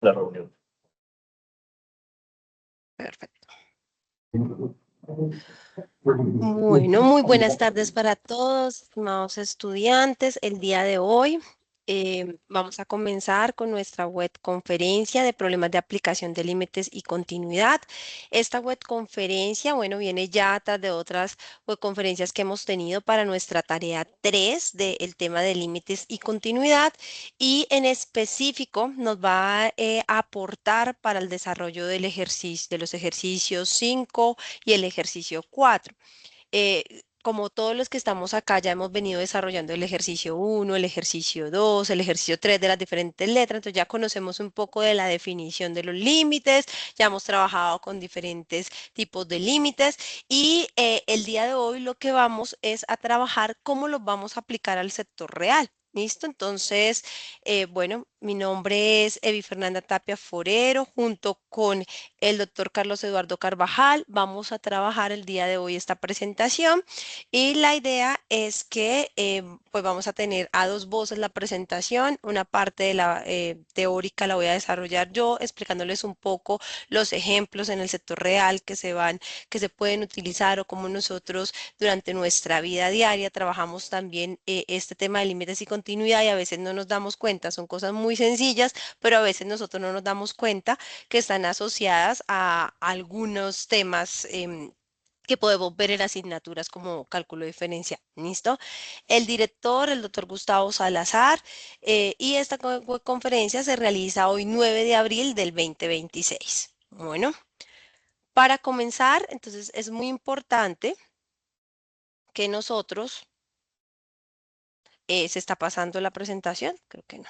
la reunión. Perfecto. Bueno, muy buenas tardes para todos, estimados estudiantes. El día de hoy vamos a comenzar con nuestra web conferencia de problemas de aplicación de límites y continuidad. Esta web conferencia, bueno, viene ya tras de otras web conferencias que hemos tenido para nuestra tarea 3 del tema de límites y continuidad y en específico nos va a aportar para el desarrollo del ejercicio, de los ejercicios 5 y el ejercicio 4. Como todos los que estamos acá, ya hemos venido desarrollando el ejercicio 1, el ejercicio 2, el ejercicio 3 de las diferentes letras, entonces ya conocemos un poco de la definición de los límites, ya hemos trabajado con diferentes tipos de límites y el día de hoy lo que vamos es a trabajar cómo los vamos a aplicar al sector real. ¿Listo? Entonces, bueno, mi nombre es Evi Fernanda Tapia Forero, junto con el doctor Carlos Eduardo Carvajal. Vamos a trabajar el día de hoy esta presentación y la idea es que pues vamos a tener a dos voces la presentación. Una parte de la teórica la voy a desarrollar yo explicándoles un poco los ejemplos en el sector real que se pueden utilizar o cómo nosotros durante nuestra vida diaria trabajamos también este tema de límites y continuidad y a veces no nos damos cuenta, son cosas muy sencillas, pero a veces nosotros no nos damos cuenta que están asociadas a algunos temas que podemos ver en asignaturas como cálculo diferencial. ¿Listo? El director, el doctor Gustavo Salazar, y esta conferencia se realiza hoy 9 de abril del 2026. Bueno, para comenzar, entonces es muy importante que nosotros, ¿se está pasando la presentación? Creo que no.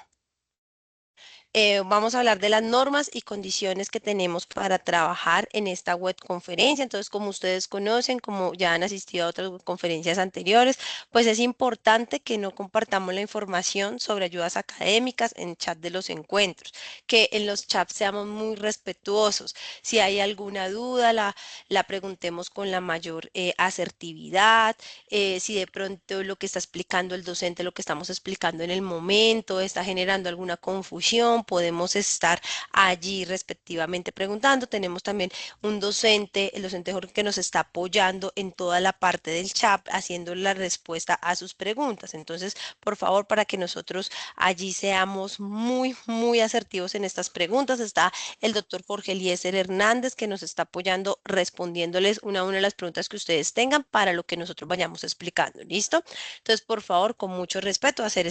Vamos a hablar de las normas y condiciones que tenemos para trabajar en esta web conferencia. Entonces, como ustedes conocen, como ya han asistido a otras conferencias anteriores, pues es importante que no compartamos la información sobre ayudas académicas en chat de los encuentros, que en los chats seamos muy respetuosos. Si hay alguna duda, la preguntemos con la mayor asertividad. Si de pronto lo que está explicando el docente, lo que estamos explicando en el momento, está generando alguna confusión, podemos estar allí respectivamente preguntando. Tenemos también un docente, el docente Jorge, que nos está apoyando en toda la parte del chat, haciendo la respuesta a sus preguntas. Entonces, por favor, para que nosotros allí seamos muy asertivos en estas preguntas, está el doctor Jorge Eliezer Hernández, que nos está apoyando respondiéndoles una a una de las preguntas que ustedes tengan para lo que nosotros vayamos explicando. ¿Listo? Entonces, por favor, con mucho respeto, hacer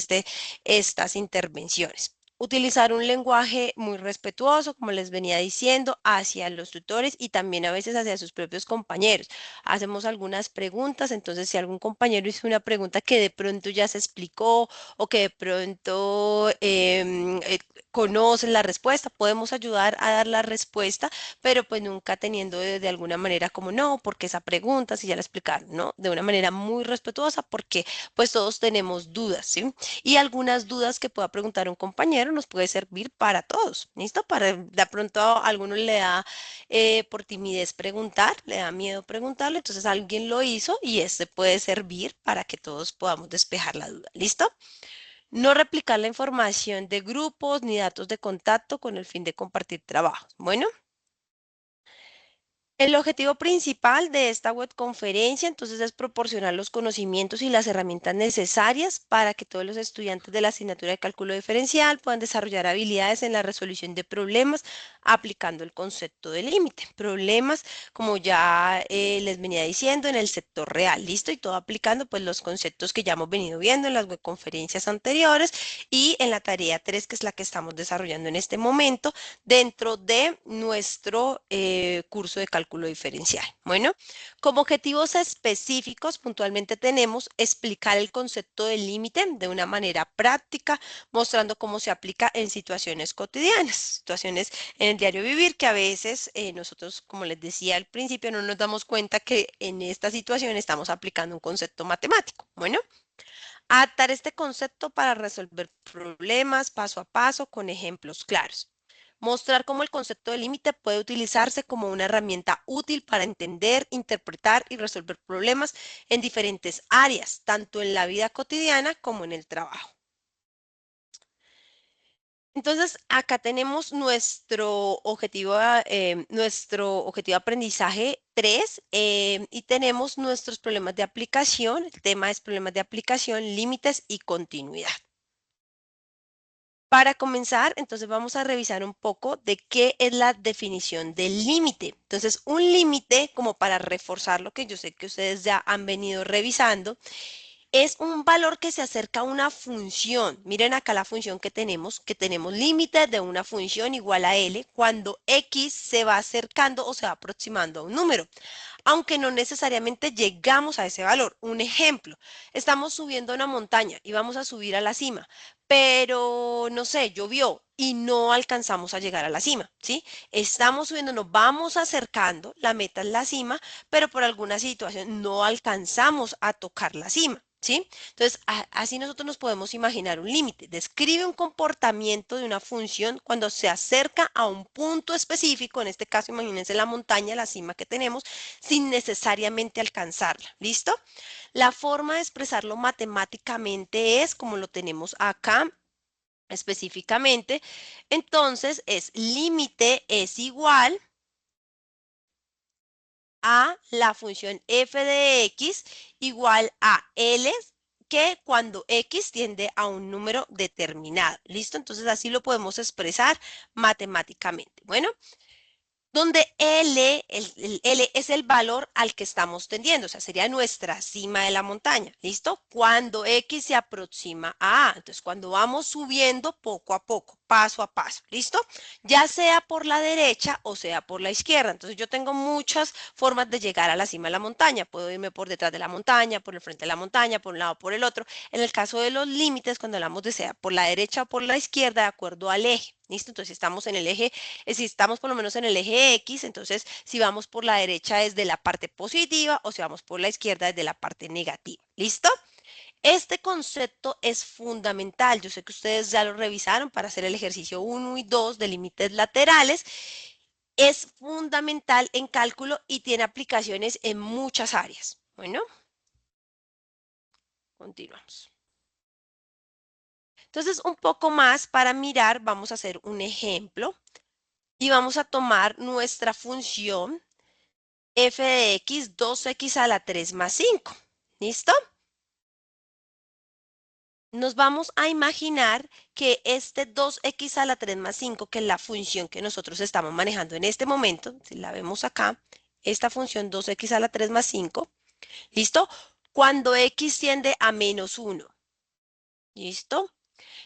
estas intervenciones. Utilizar un lenguaje muy respetuoso, como les venía diciendo, hacia los tutores y también a veces hacia sus propios compañeros. Hacemos algunas preguntas, entonces si algún compañero hizo una pregunta que de pronto ya se explicó o que de pronto conocen la respuesta, podemos ayudar a dar la respuesta, pero pues nunca teniendo de alguna manera como no, porque esa pregunta, si ya la explicaron, ¿no? De una manera muy respetuosa, porque pues todos tenemos dudas, ¿sí? Y algunas dudas que pueda preguntar un compañero nos puede servir para todos, ¿listo? Para de pronto a alguno le da por timidez preguntar, le da miedo preguntarle, entonces alguien lo hizo y este puede servir para que todos podamos despejar la duda, ¿listo? No replicar la información de grupos ni datos de contacto con el fin de compartir trabajos. Bueno. El objetivo principal de esta web conferencia, entonces, es proporcionar los conocimientos y las herramientas necesarias para que todos los estudiantes de la asignatura de cálculo diferencial puedan desarrollar habilidades en la resolución de problemas aplicando el concepto de límite. Problemas, como ya les venía diciendo, en el sector real, listo, y todo aplicando pues los conceptos que ya hemos venido viendo en las web conferencias anteriores y en la tarea 3, que es la que estamos desarrollando en este momento dentro de nuestro curso de cálculo diferencial. Bueno, como objetivos específicos, puntualmente tenemos explicar el concepto del límite de una manera práctica, mostrando cómo se aplica en situaciones cotidianas, situaciones en el diario vivir, que a veces nosotros, como les decía al principio, no nos damos cuenta que en esta situación estamos aplicando un concepto matemático. Bueno, adaptar este concepto para resolver problemas paso a paso con ejemplos claros. Mostrar cómo el concepto de límite puede utilizarse como una herramienta útil para entender, interpretar y resolver problemas en diferentes áreas, tanto en la vida cotidiana como en el trabajo. Entonces, acá tenemos nuestro objetivo de aprendizaje 3 y tenemos nuestros problemas de aplicación. El tema es problemas de aplicación, límites y continuidad. Para comenzar, entonces vamos a revisar un poco de qué es la definición del límite. Entonces, un límite, como para reforzar lo que yo sé que ustedes ya han venido revisando, es un valor que se acerca a una función. Miren acá la función que tenemos límite de una función igual a L cuando X se va acercando o se va aproximando a un número, aunque no necesariamente llegamos a ese valor. Un ejemplo, estamos subiendo una montaña y vamos a subir a la cima, pero no sé, llovió y no alcanzamos a llegar a la cima, ¿sí? Estamos subiendo, nos vamos acercando, la meta es la cima, pero por alguna situación no alcanzamos a tocar la cima. ¿Sí? Entonces, así nosotros nos podemos imaginar un límite. Describe un comportamiento de una función cuando se acerca a un punto específico, en este caso, imagínense la montaña, la cima que tenemos, sin necesariamente alcanzarla. ¿Listo? La forma de expresarlo matemáticamente es como lo tenemos acá específicamente. Entonces, es límite es igual a la función f de x igual a L que cuando x tiende a un número determinado. ¿Listo? Entonces así lo podemos expresar matemáticamente. Bueno, donde el L es el valor al que estamos tendiendo, o sea, sería nuestra cima de la montaña, ¿listo? Cuando X se aproxima a A, entonces cuando vamos subiendo poco a poco, paso a paso, ¿listo? Ya sea por la derecha o sea por la izquierda, entonces yo tengo muchas formas de llegar a la cima de la montaña, puedo irme por detrás de la montaña, por el frente de la montaña, por un lado o por el otro. En el caso de los límites, cuando hablamos de sea por la derecha o por la izquierda, de acuerdo al eje, ¿listo? Entonces si estamos en el eje si estamos por lo menos en el eje X, entonces si vamos por la derecha es de la parte positiva o si vamos por la izquierda es de la parte negativa. ¿Listo? Este concepto es fundamental. Yo sé que ustedes ya lo revisaron para hacer el ejercicio 1 y 2 de límites laterales. Es fundamental en cálculo y tiene aplicaciones en muchas áreas. Bueno, continuamos. Entonces, un poco más para mirar, vamos a hacer un ejemplo y vamos a tomar nuestra función f de x, 2x a la 3 más 5. ¿Listo? Nos vamos a imaginar que este 2x a la 3 más 5, que es la función que nosotros estamos manejando en este momento, si la vemos acá, esta función 2x a la 3 más 5, ¿listo? Cuando x tiende a menos 1, ¿listo?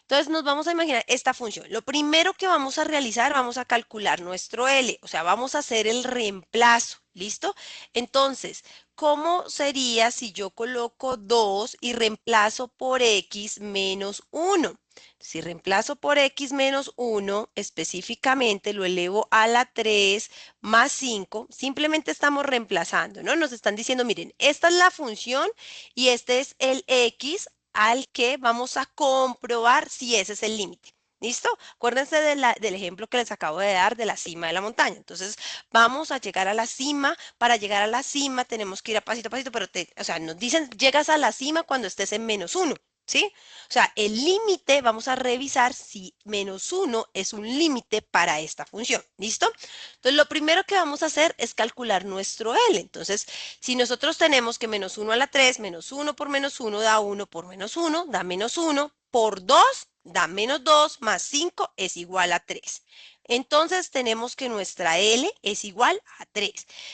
Entonces nos vamos a imaginar esta función. Lo primero que vamos a realizar, vamos a calcular nuestro L, o sea, vamos a hacer el reemplazo, ¿listo? Entonces, ¿cómo sería si yo coloco 2 y reemplazo por x menos 1? Si reemplazo por x menos 1, específicamente lo elevo a la 3 más 5, simplemente estamos reemplazando, ¿no? Nos están diciendo, miren, esta es la función y este es el x al que vamos a comprobar si ese es el límite. ¿Listo? Acuérdense del ejemplo que les acabo de dar de la cima de la montaña. Entonces, vamos a llegar a la cima. Para llegar a la cima tenemos que ir a pasito, pero o sea, nos dicen, llegas a la cima cuando estés en menos 1. ¿Sí? O sea, el límite, vamos a revisar si menos 1 es un límite para esta función. ¿Listo? Entonces, lo primero que vamos a hacer es calcular nuestro L. Entonces, si nosotros tenemos que menos 1 a la 3, menos 1 por menos 1 da 1 por menos 1, da menos 1 por 2 da menos 2 más 5 es igual a 3. Entonces tenemos que nuestra L es igual a 3.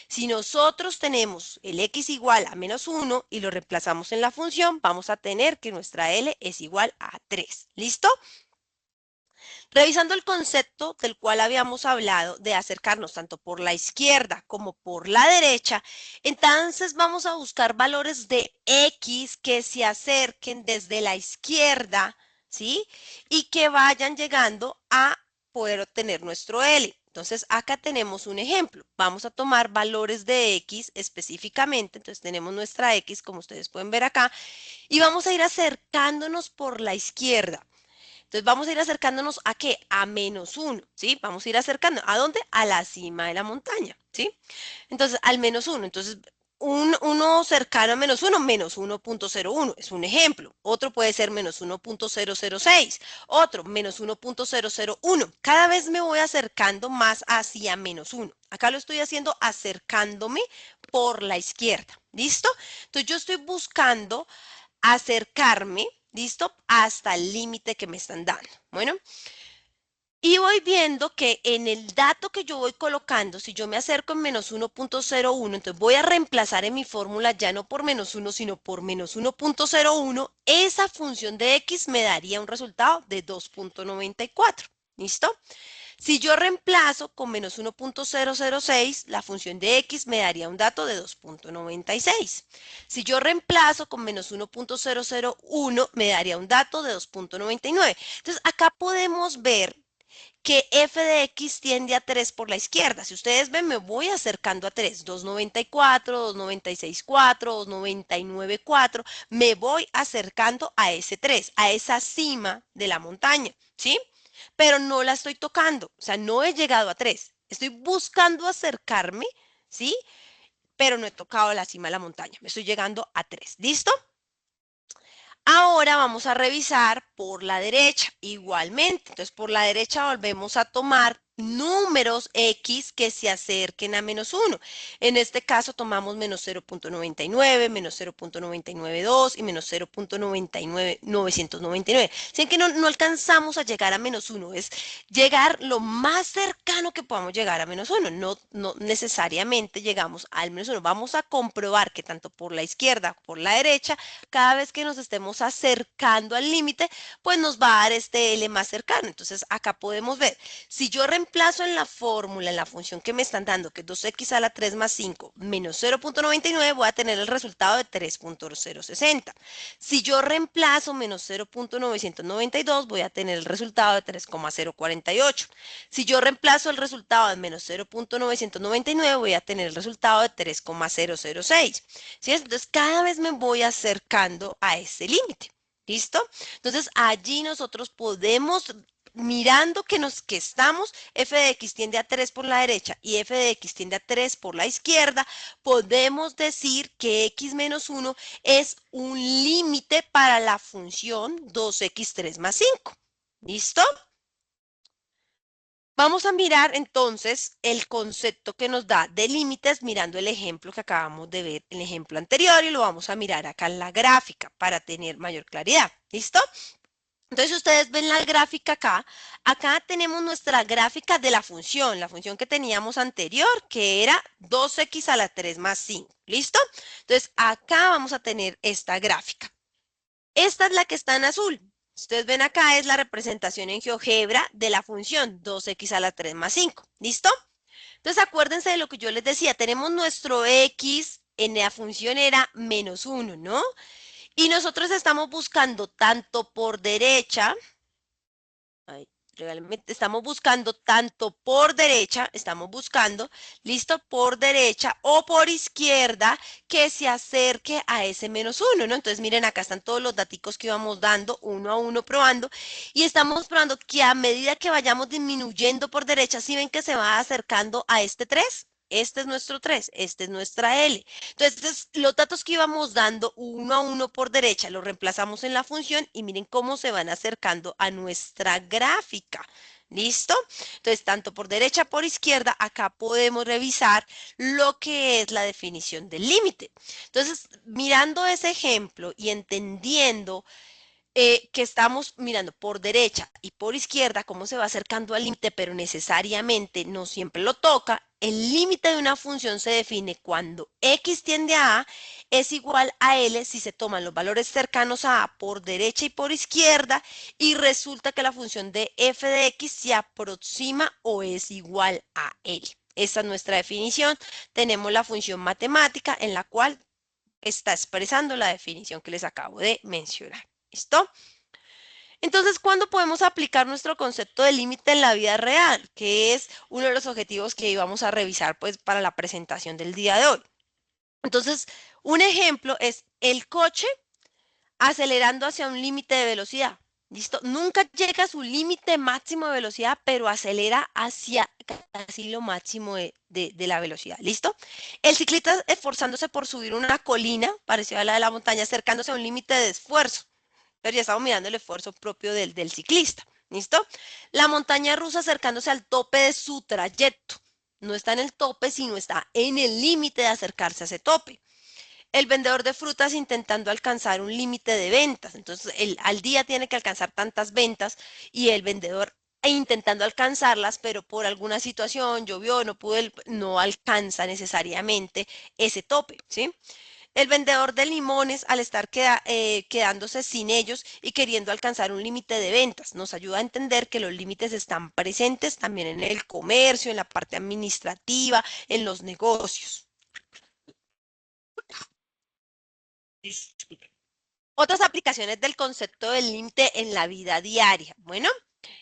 Si nosotros tenemos el X igual a menos 1 y lo reemplazamos en la función, vamos a tener que nuestra L es igual a 3. ¿Listo? Revisando el concepto del cual habíamos hablado de acercarnos tanto por la izquierda como por la derecha, entonces vamos a buscar valores de X que se acerquen desde la izquierda, ¿sí? Y que vayan llegando a poder obtener nuestro L. Entonces, acá tenemos un ejemplo. Vamos a tomar valores de X específicamente. Entonces, tenemos nuestra X, como ustedes pueden ver acá, y vamos a ir acercándonos por la izquierda. Entonces vamos a ir acercándonos a qué? A menos 1, ¿sí? Vamos a ir acercando. ¿A dónde? A la cima de la montaña, ¿sí? Entonces, al menos 1. Entonces, uno cercano a -1, -1.01, es un ejemplo. Otro puede ser -1.006, otro -1.001. Cada vez me voy acercando más hacia -1. Acá lo estoy haciendo acercándome por la izquierda. ¿Listo? Entonces yo estoy buscando acercarme, ¿listo? Hasta el límite que me están dando. Bueno, y voy viendo que en el dato que yo voy colocando, si yo me acerco en -1.01, entonces voy a reemplazar en mi fórmula ya no por -1, sino por -1.01, esa función de x me daría un resultado de 2.94. ¿Listo? Si yo reemplazo con -1.006, la función de x me daría un dato de 2.96. Si yo reemplazo con -1.001, me daría un dato de 2.99. Entonces, acá podemos ver que f de x tiende a 3 por la izquierda. Si ustedes ven, me voy acercando a 3, 2.94, 2.96.4, 2.99.4, me voy acercando a ese 3, a esa cima de la montaña, ¿sí? Pero no la estoy tocando, o sea, no he llegado a 3. Estoy buscando acercarme, ¿sí? Pero no he tocado la cima de la montaña, me estoy llegando a 3. ¿Listo? Ahora vamos a revisar por la derecha igualmente. Entonces, por la derecha volvemos a tomar números X que se acerquen a -1. En este caso tomamos -0.99, -0.992 y -0.99999. Así que no alcanzamos a llegar a -1, es llegar lo más cercano que podamos llegar a -1. No necesariamente llegamos al -1. Vamos a comprobar que tanto por la izquierda como por la derecha, cada vez que nos estemos acercando al límite, pues nos va a dar este L más cercano. Entonces acá podemos ver, si yo reemplazo en la fórmula, en la función que me están dando, que es 2x a la 3 más 5 menos 0.99, voy a tener el resultado de 3.060. Si yo reemplazo menos 0.992, voy a tener el resultado de 3.048. Si yo reemplazo el resultado de menos 0.999, voy a tener el resultado de 3.006. ¿Sí? Entonces, cada vez me voy acercando a ese límite. ¿Listo? Entonces, allí nosotros podemos, mirando que estamos, f de x tiende a 3 por la derecha y f de x tiende a 3 por la izquierda, podemos decir que x menos 1 es un límite para la función 2x3 más 5. ¿Listo? Vamos a mirar entonces el concepto que nos da de límites mirando el ejemplo que acabamos de ver, el ejemplo anterior, y lo vamos a mirar acá en la gráfica para tener mayor claridad. ¿Listo? Entonces, si ustedes ven la gráfica acá tenemos nuestra gráfica de la función que teníamos anterior, que era 2x a la 3 más 5. ¿Listo? Entonces, acá vamos a tener esta gráfica. Esta es la que está en azul. Ustedes ven acá es la representación en GeoGebra de la función 2x a la 3 más 5. ¿Listo? Entonces acuérdense de lo que yo les decía. Tenemos nuestro x en la función era -1, ¿no? Y nosotros estamos buscando tanto por derecha, ay, realmente estamos buscando tanto por derecha, estamos buscando, listo, por derecha o por izquierda que se acerque a ese -1, ¿no? Entonces miren, acá están todos los daticos que íbamos dando uno a uno probando y estamos probando que a medida que vayamos disminuyendo por derecha, ¿sí ven que se va acercando a este 3? Este es nuestro 3, este es nuestra L. Entonces, los datos que íbamos dando uno a uno por derecha los reemplazamos en la función y miren cómo se van acercando a nuestra gráfica. ¿Listo? Entonces, tanto por derecha como por izquierda, acá podemos revisar lo que es la definición del límite. Entonces, mirando ese ejemplo y entendiendo que estamos mirando por derecha y por izquierda, cómo se va acercando al límite, pero necesariamente no siempre lo toca. El límite de una función se define cuando x tiende a es igual a L si se toman los valores cercanos a por derecha y por izquierda y resulta que la función de f de x se aproxima o es igual a L. Esta es nuestra definición. Tenemos la función matemática en la cual está expresando la definición que les acabo de mencionar. ¿Listo? Entonces, ¿cuándo podemos aplicar nuestro concepto de límite en la vida real? Que es uno de los objetivos que íbamos a revisar pues, para la presentación del día de hoy. Entonces, un ejemplo es el coche acelerando hacia un límite de velocidad. ¿Listo? Nunca llega a su límite máximo de velocidad, pero acelera hacia casi lo máximo de la velocidad. ¿Listo? El ciclista esforzándose por subir una colina, parecida a la de la montaña, acercándose a un límite de esfuerzo. Pero ya estamos mirando el esfuerzo propio del ciclista. ¿Listo? La montaña rusa acercándose al tope de su trayecto. No está en el tope, sino está en el límite de acercarse a ese tope. El vendedor de frutas intentando alcanzar un límite de ventas. Entonces, al día tiene que alcanzar tantas ventas y el vendedor intentando alcanzarlas, pero por alguna situación llovió, no pudo, no alcanza necesariamente ese tope, ¿sí? El vendedor de limones, al estar quedándose sin ellos y queriendo alcanzar un límite de ventas, nos ayuda a entender que los límites están presentes también en el comercio, en la parte administrativa, en los negocios. Otras aplicaciones del concepto del límite en la vida diaria. Bueno,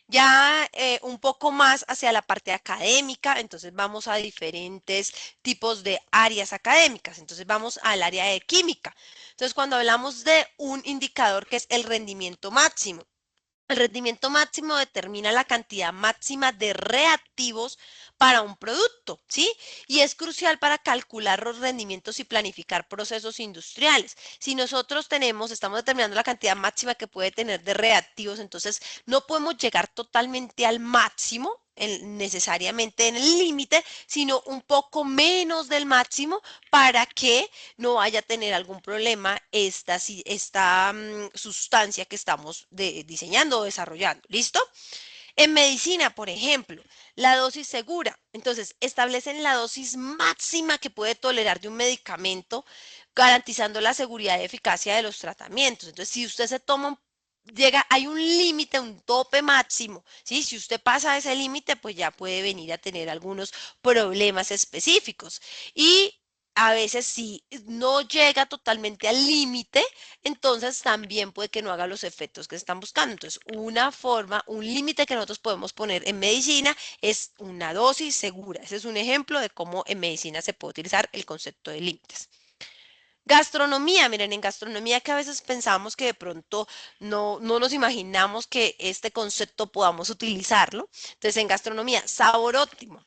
ya un poco más hacia la parte académica, entonces vamos a diferentes tipos de áreas académicas. Entonces vamos al área de química. Entonces cuando hablamos de un indicador que es el rendimiento máximo, el rendimiento máximo determina la cantidad máxima de reactivos para un producto, ¿sí? Y es crucial para calcular los rendimientos y planificar procesos industriales. Si nosotros estamos determinando la cantidad máxima que puede tener de reactivos, entonces no podemos llegar totalmente al máximo, necesariamente en el límite, sino un poco menos del máximo para que no vaya a tener algún problema esta sustancia que estamos diseñando o desarrollando. ¿Listo? En medicina, por ejemplo, la dosis segura. Entonces, establecen la dosis máxima que puede tolerar de un medicamento, garantizando la seguridad y eficacia de los tratamientos. Entonces, si usted se toma hay un límite, un tope máximo, ¿sí? Si usted pasa ese límite, pues ya puede venir a tener algunos problemas específicos. Y a veces si no llega totalmente al límite, entonces también puede que no haga los efectos que están buscando. Entonces, una forma, un límite que nosotros podemos poner en medicina es una dosis segura. Ese es un ejemplo de cómo en medicina se puede utilizar el concepto de límites. Gastronomía, miren, en gastronomía que a veces pensamos que de pronto no nos imaginamos que este concepto podamos utilizarlo. Entonces, en gastronomía, sabor óptimo.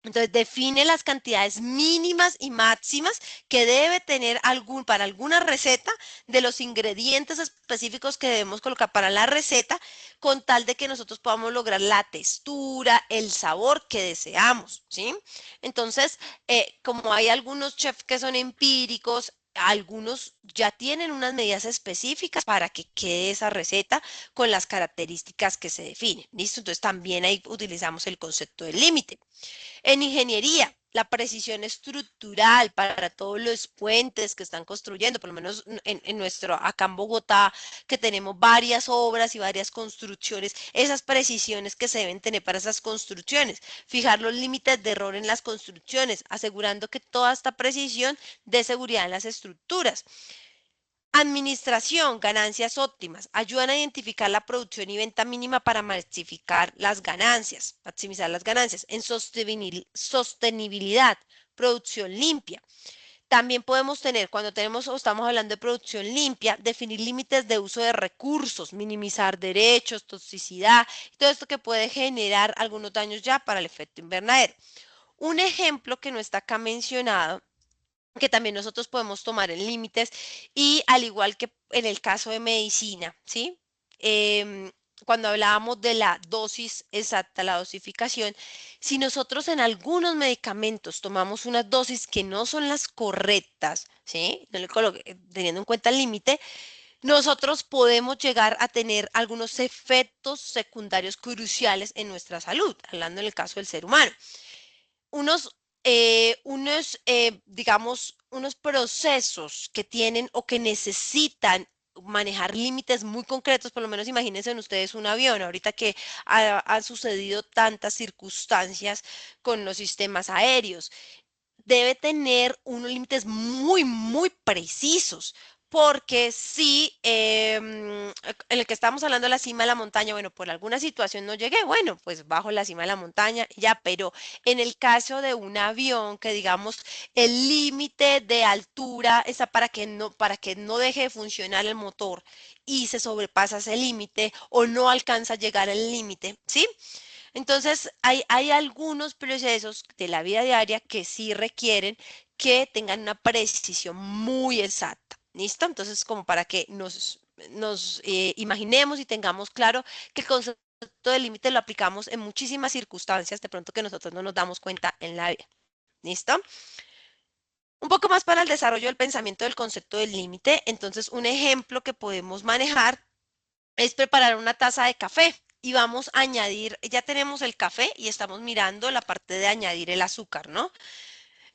Entonces, define las cantidades mínimas y máximas que debe tener para alguna receta de los ingredientes específicos que debemos colocar para la receta, con tal de que nosotros podamos lograr la textura, el sabor que deseamos, ¿sí? Entonces, como hay algunos chefs que son empíricos, algunos ya tienen unas medidas específicas para que quede esa receta con las características que se definen. ¿Listo? Entonces, también ahí utilizamos el concepto del límite. En ingeniería, la precisión estructural para todos los puentes que están construyendo, por lo menos acá en Bogotá, que tenemos varias obras y varias construcciones, esas precisiones que se deben tener para esas construcciones, fijar los límites de error en las construcciones, asegurando que toda esta precisión dé seguridad en las estructuras. Administración, ganancias óptimas. Ayudan a identificar la producción y venta mínima para maximizar las ganancias. En sostenibilidad, producción limpia. También podemos tener, cuando tenemos o estamos hablando de producción limpia, definir límites de uso de recursos, minimizar derechos, toxicidad, todo esto que puede generar algunos daños ya para el efecto invernadero. Un ejemplo que no está acá mencionado que también nosotros podemos tomar en límites y al igual que en el caso de medicina, ¿sí? Cuando hablábamos de la dosis exacta, la dosificación, si nosotros en algunos medicamentos tomamos unas dosis que no son las correctas, ¿sí? Teniendo en cuenta el límite, nosotros podemos llegar a tener algunos efectos secundarios cruciales en nuestra salud, hablando en el caso del ser humano digamos, unos procesos que tienen o que necesitan manejar límites muy concretos, por lo menos imagínense en ustedes un avión, ahorita que han sucedido tantas circunstancias con los sistemas aéreos, debe tener unos límites muy, muy precisos porque si en el que estamos hablando de la cima de la montaña, bueno, por alguna situación no llegué, bueno, pues bajo la cima de la montaña, ya, pero en el caso de un avión, que digamos el límite de altura está para que no deje de funcionar el motor y se sobrepasa ese límite o no alcanza a llegar al límite, ¿sí? Entonces, hay algunos procesos de la vida diaria que sí requieren que tengan una precisión muy exacta. ¿Listo? Entonces, como para que nos imaginemos y tengamos claro que el concepto de límite lo aplicamos en muchísimas circunstancias, de pronto que nosotros no nos damos cuenta en la vida. ¿Listo? Un poco más para el desarrollo del pensamiento del concepto del límite. Entonces, un ejemplo que podemos manejar es preparar una taza de café y vamos a añadir, ya tenemos el café y estamos mirando la parte de añadir el azúcar, ¿no?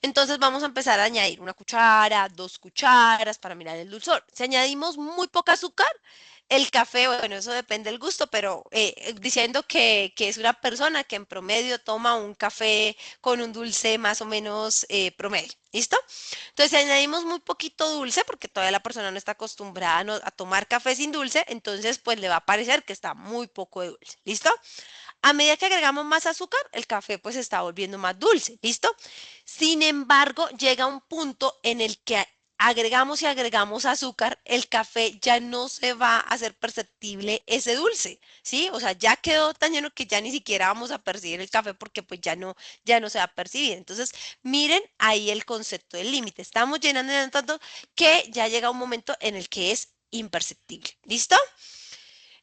Entonces vamos a empezar a añadir una cuchara, 2 cucharas para mirar el dulzor. Si añadimos muy poca azúcar, el café, bueno, eso depende del gusto, pero diciendo que es una persona que en promedio toma un café con un dulce más o menos promedio. ¿Listo? Entonces, si añadimos muy poquito dulce, porque todavía la persona no está acostumbrada a tomar café sin dulce, entonces pues le va a parecer que está muy poco de dulce. ¿Listo? A medida que agregamos más azúcar, el café pues se está volviendo más dulce, ¿listo? Sin embargo, llega un punto en el que agregamos y agregamos azúcar, el café ya no se va a hacer perceptible ese dulce, ¿sí? O sea, ya quedó tan lleno que ya ni siquiera vamos a percibir el café porque pues ya no se va a percibir. Entonces, miren ahí el concepto del límite. Estamos llenando y llenando tanto que ya llega un momento en el que es imperceptible. ¿Listo?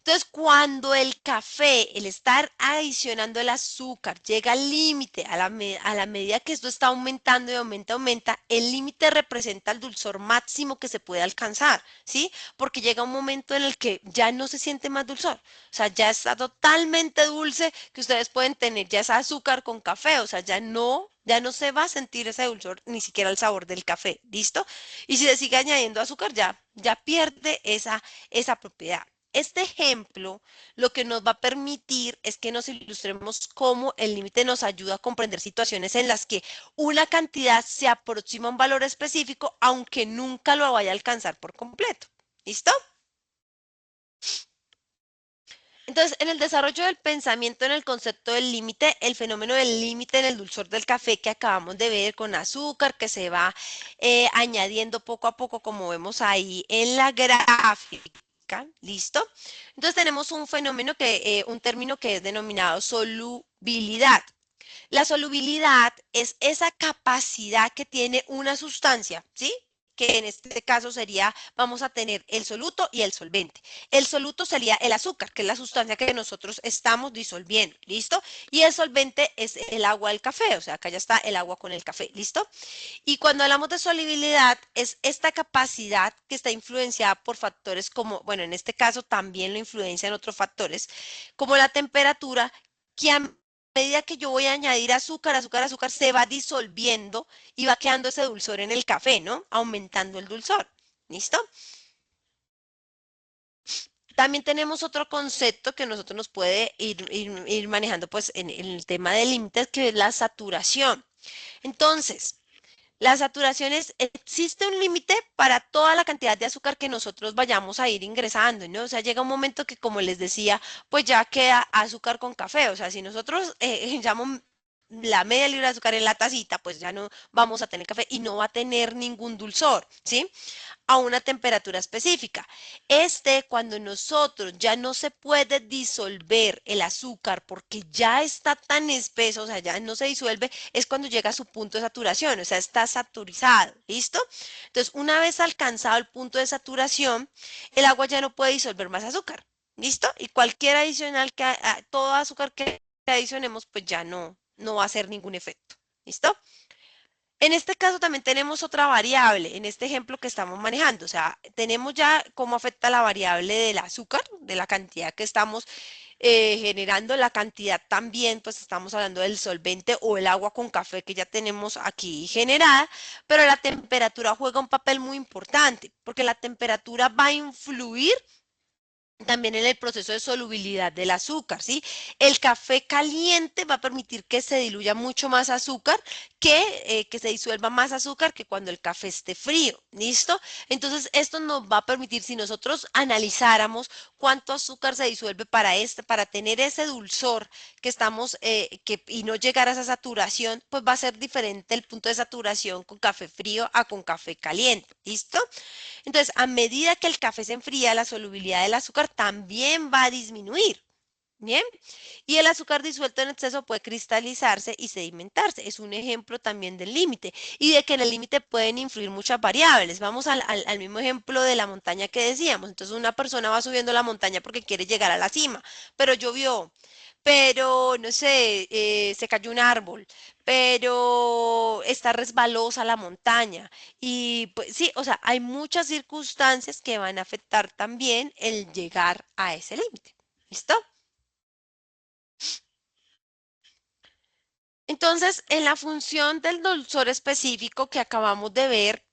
Entonces, cuando el café, el estar adicionando el azúcar, llega al límite, a la medida que esto está aumentando y aumenta, el límite representa el dulzor máximo que se puede alcanzar, ¿sí? Porque llega un momento en el que ya no se siente más dulzor, o sea, ya está totalmente dulce, que ustedes pueden tener ya ese azúcar con café, o sea, ya no se va a sentir ese dulzor, ni siquiera el sabor del café, ¿listo? Y si se sigue añadiendo azúcar, ya pierde esa propiedad. Este ejemplo lo que nos va a permitir es que nos ilustremos cómo el límite nos ayuda a comprender situaciones en las que una cantidad se aproxima a un valor específico, aunque nunca lo vaya a alcanzar por completo. ¿Listo? Entonces, en el desarrollo del pensamiento en el concepto del límite, el fenómeno del límite en el dulzor del café que acabamos de ver con azúcar que se va añadiendo poco a poco, como vemos ahí en la gráfica, ¿listo? Entonces tenemos un fenómeno un término que es denominado solubilidad. La solubilidad es esa capacidad que tiene una sustancia, ¿sí? Que en este caso sería, vamos a tener el soluto y el solvente. El soluto sería el azúcar, que es la sustancia que nosotros estamos disolviendo, ¿listo? Y el solvente es el agua del café, o sea, acá ya está el agua con el café, ¿listo? Y cuando hablamos de solubilidad, es esta capacidad que está influenciada por factores como, bueno, en este caso también lo influencian otros factores, como la temperatura, que a medida que yo voy a añadir azúcar, se va disolviendo y va quedando ese dulzor en el café, ¿no? Aumentando el dulzor. ¿Listo? También tenemos otro concepto que nosotros nos puede ir manejando pues en el tema de límites, que es la saturación. Entonces, la saturación existe un límite para toda la cantidad de azúcar que nosotros vayamos a ir ingresando, ¿no? O sea, llega un momento que, como les decía, pues ya queda azúcar con café. O sea, si nosotros echamos la media libra de azúcar en la tacita, pues ya no vamos a tener café y no va a tener ningún dulzor, ¿sí? A una temperatura específica. Cuando nosotros ya no se puede disolver el azúcar porque ya está tan espeso, o sea, ya no se disuelve, es cuando llega a su punto de saturación, o sea, está saturizado, ¿listo? Entonces, una vez alcanzado el punto de saturación, el agua ya no puede disolver más azúcar, ¿listo? Y cualquier adicional todo azúcar que adicionemos, pues ya no va a hacer ningún efecto, ¿listo? En este caso también tenemos otra variable, en este ejemplo que estamos manejando, o sea, tenemos ya cómo afecta la variable del azúcar, de la cantidad que estamos generando, la cantidad también, pues estamos hablando del solvente o el agua con café que ya tenemos aquí generada, pero la temperatura juega un papel muy importante, porque la temperatura va a influir también en el proceso de solubilidad del azúcar, ¿sí? El café caliente va a permitir que se diluya mucho más azúcar, que se disuelva más azúcar que cuando el café esté frío, ¿listo? Entonces, esto nos va a permitir, si nosotros analizáramos cuánto azúcar se disuelve para tener ese dulzor que estamos, y no llegar a esa saturación, pues va a ser diferente el punto de saturación con café frío a con café caliente, ¿listo? Entonces, a medida que el café se enfría, la solubilidad del azúcar también va a disminuir. Bien, y el azúcar disuelto en exceso puede cristalizarse y sedimentarse. Es un ejemplo también del límite y de que en el límite pueden influir muchas variables. Vamos al mismo ejemplo de la montaña que decíamos. Entonces, una persona va subiendo la montaña porque quiere llegar a la cima, pero llovió, pero no sé, se cayó un árbol, pero está resbalosa la montaña. Y pues sí, o sea, hay muchas circunstancias que van a afectar también el llegar a ese límite. ¿Listo? Entonces, en la función del dulzor específico que acabamos de ver,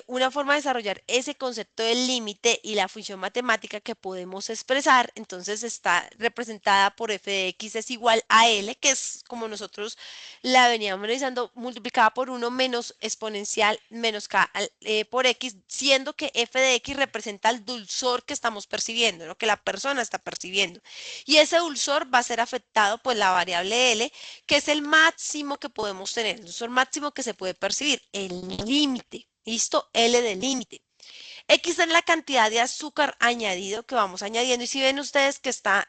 una forma de desarrollar ese concepto del límite y la función matemática que podemos expresar, entonces está representada por f de x es igual a L, que es como nosotros la veníamos realizando, multiplicada por uno menos exponencial menos k por x, siendo que f de x representa el dulzor que estamos percibiendo, lo que la persona está percibiendo. Y ese dulzor va a ser afectado por la variable L, que es el máximo que podemos tener, el dulzor máximo que se puede percibir, el límite. ¿Listo? L del límite. X es la cantidad de azúcar añadido que vamos añadiendo. Y si ven ustedes que está